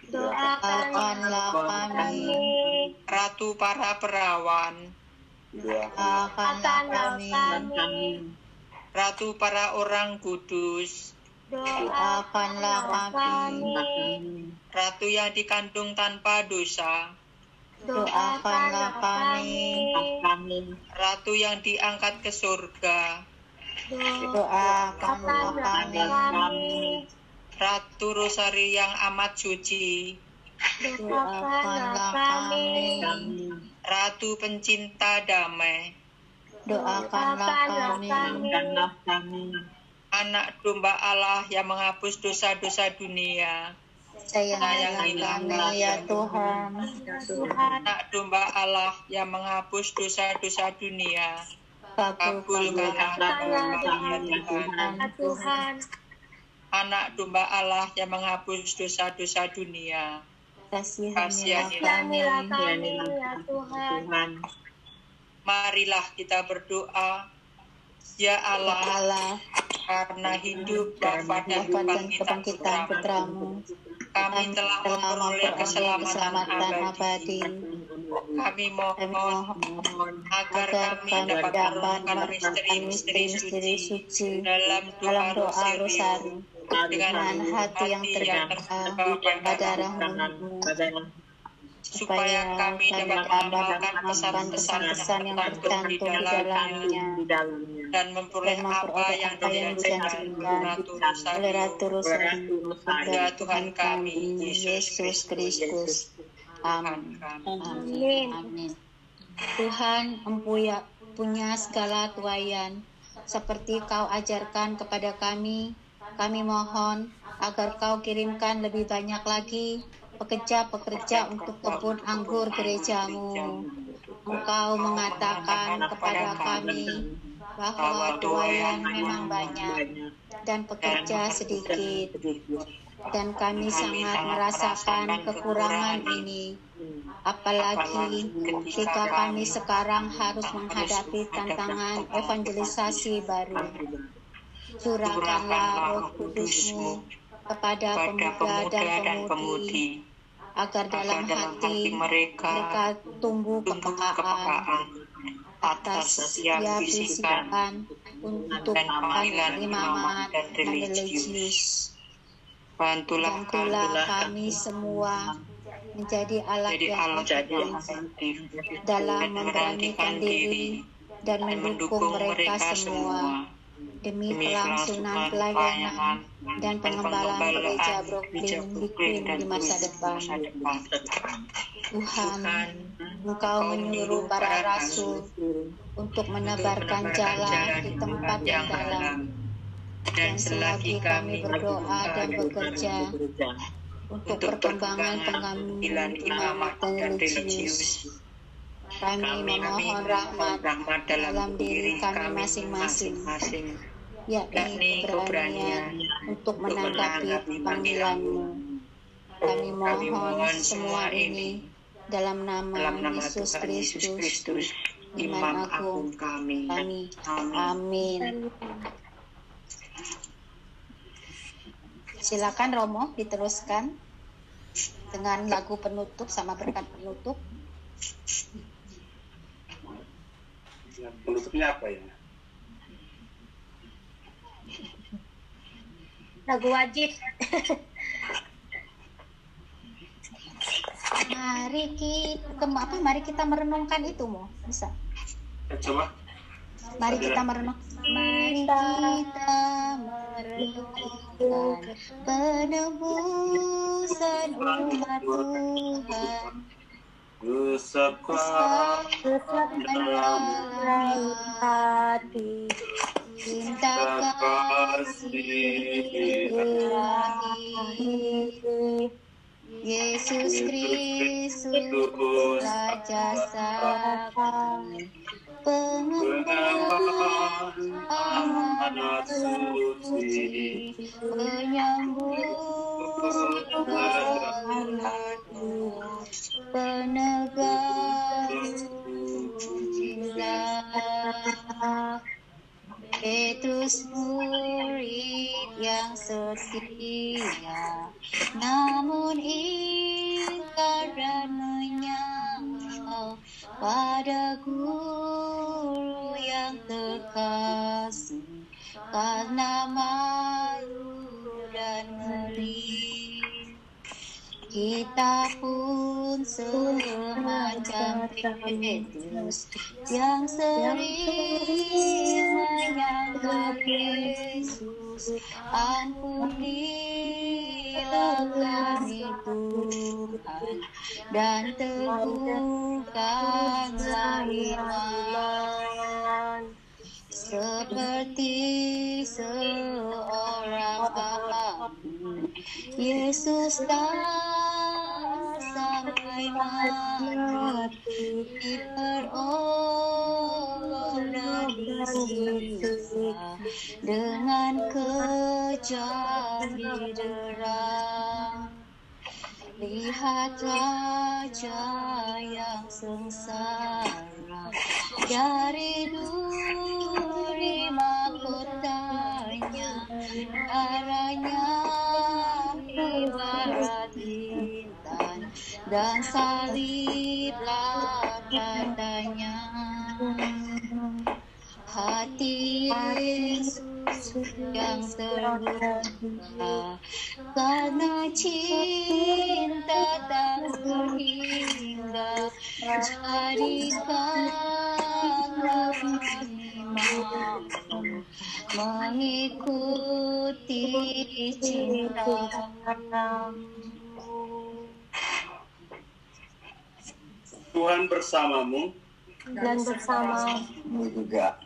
Doakanlah kami. Ratu para perawan, Doakanlah kami. Ratu para orang kudus, Doakanlah kami. Ratu yang dikandung tanpa dosa, Doakanlah kami. Ratu yang diangkat ke surga, Doakanlah kami. Ratu Rosari yang amat suci, Doakanlah kami. Ratu pencinta damai, Doakanlah kami. Anak domba Allah yang menghapus dosa-dosa dunia, Sayangilah kami ya Tuhan. Anak domba Allah yang menghapus dosa-dosa dunia, kabulkanlah doa ya Tuhan. Anak domba Allah yang menghapus dosa-dosa dunia, Kasihanilah kami ya Tuhan. Marilah kita berdoa. Ya Allah, karena hidup daripada kebangkitan putramu, kami telah memperoleh keselamatan abadi. Kami mohon agar kami dapat menemukan misteri-misteri suci dalam doa rosari dengan hati yang terbawa pada rahmat-Mu, supaya kami dapat mengamalkan pesan-pesan yang tercantum di dalamnya dan memperoleh apa yang dijanjikan oleh Ratu Rosari pada Tuhan kami Yesus Kristus. Amin. Amin. Tuhan punya segala tuayan seperti Kau ajarkan kepada kami. Kami mohon agar Kau kirimkan lebih banyak lagi pekerja-pekerja untuk kebun anggur gerejamu. Engkau mengatakan kepada kami bahwa tuayan memang banyak dan pekerja sedikit. Dan kami sangat merasakan kekurangan ini. Apalagi ketika kami sekarang harus menghadapi tantangan evangelisasi baru. Curahkanlah Roh Kudus-Mu kepada pemuda dan pemudi, agar dalam hati mereka tumbuh kepekaan atas setiap bisikan untuk panggilan imamat dan religius. Bantulah kami semua menjadi alat yang efektif dalam memberanikan diri dan mendukung mereka semua demi kelangsungan pelayanan dan pengembalaan gereja Brooklyn di masa depan. Tuhan, Engkau menyuruh para rasul untuk menebarkan jalan di tempat yang dalam. Dan selagi kami berdoa dan bekerja untuk perkembangan pengambilan imamat dan religius, kami memohon rahmat dalam diri kami masing-masing, yakni keberanian untuk menanggapi panggilan-Mu. Kami mohon semua ini dalam nama Yesus Kristus, Imam Agung kami. Amin. Silakan Romo diteruskan dengan lagu penutup sama berkat penutup. Penutupnya apa ya? lagu wajib. Mari kita merenungkan itu, Mo. Bisa. Coba. Mari kita merenungkan penebusan umat Tuhan. Usapkan dalam hati cinta kasih ilahi Yesus Kristus Raja Sakti pengembang amanat suci penyambut penegak cinta Petrus murid yang setia namun ingkar dan menyangkal pada guru yang terkasih karena malu dan ngeri. Kita pun semacam Petrus yang sering menyangkal Yesus. Ampunilah kami Tuhan dan teguhkanlah iman seperti seorang abu. Yesus tak sampai mati diperolok dan disiksa dengan kejam didera. Lihat raja yang sengsara dari duri mahkotanya, darahnya ibarat intan dan saliblah tandanya. Hati Yesus yang terluka karena cinta tak terhingga, jadikanlah kami mampu mengikuti cinta-Mu. Tuhan bersamamu dan bersamamu juga.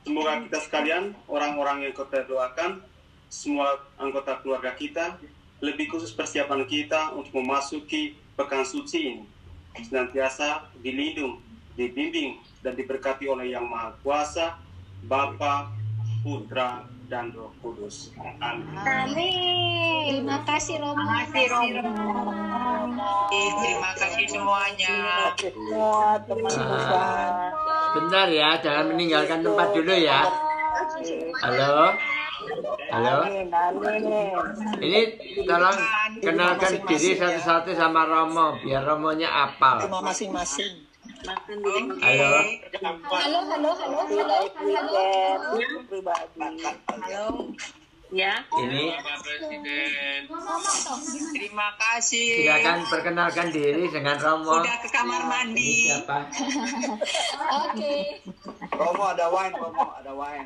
Semoga kita sekalian, orang-orang yang kita doakan, semua anggota keluarga kita, lebih khusus persiapan kita untuk memasuki pekan suci ini, senantiasa dilindung, dibimbing, dan diberkati oleh Yang Maha Kuasa, Bapa, Putra, dan Roh Kudus. Amin. Amin. Terima kasih Romo. Terima kasih semuanya. Semua teman-teman. Bentar ya, jangan meninggalkan tempat dulu ya. Halo. Halo. Ini tolong kenalkan diri satu-satu sama Romo, biar Romonya apal. Rumah masing-masing. Halo. Halo. Ya. Ini. Terima kasih. Silakan perkenalkan diri dengan Romo. Sudah ke kamar mandi. Ini siapa? Oke. Romo ada wine, ada wine.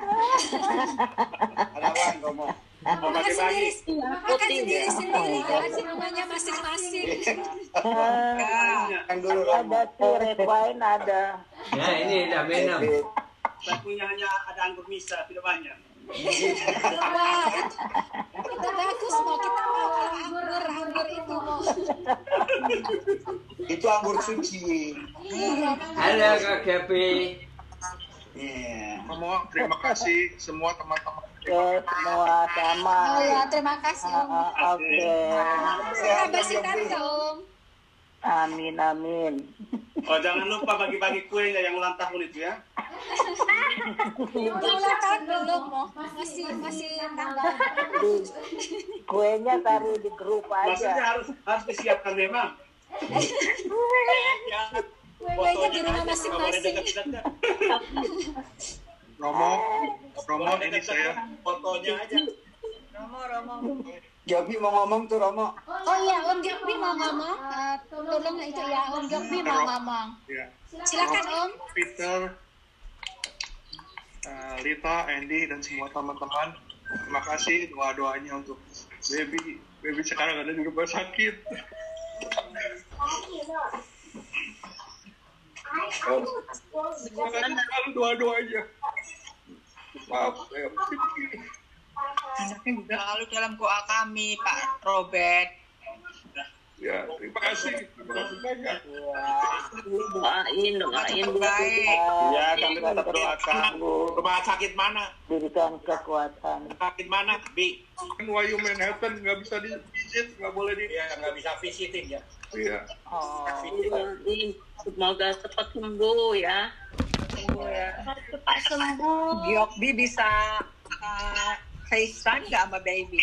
Ada wine, Romo. Makan sendiri-sendiri, kasih namanya masing-masing. Ada red wine, ada. Ya, ini udah minum. Saya punya hanya ada anggur misa, tidak banyak. Wah, itu bagus, mau kita mau anggur itu mau. Itu anggur suci. Halo Kak Gapi. Romo, terima kasih semua teman-teman. Semua sama. Oh ya, terima kasih Om. Oke. Terima kasih Om. Amin, amin. Oh, jangan lupa bagi-bagi kuenya yang ulang tahun itu ya. Ulang tahun belum, Mo. Masih tanggal. Kuenya taruh di grup aja. Maksudnya harus disiapkan memang. Kuenya di rumah masing-masing. Romo ini saya. Fotonya aja. Romo. Gabi mau ngomong tuh Romo. Oh iya, Om Gabi mau ngomong. Tolong itu ya, Om Gabi mau ngomong. Ya. Silakan Om. Peter, Lita, Andy, dan semua teman-teman. Terima kasih doa-doanya untuk baby. Baby sekarang ada di rumah sakit. Terima kasih sekali doa-doanya. Maaf, saya Anaknya juga lalu dalam doa kami, Pak Robert. ya, terima kasih banyak. Doain. Ya, kami tetap doakan. Rumah sakit mana? Berikan kekuatan. Sakit mana, Bi? Kan Wahyu Manhattan nggak bisa di-visit, nggak boleh di... Ya, nggak bisa visiting ya. Iya. Semoga cepat sembuh ya. Cepat sembuh. Giokbi bisa FaceTime nggak sama baby?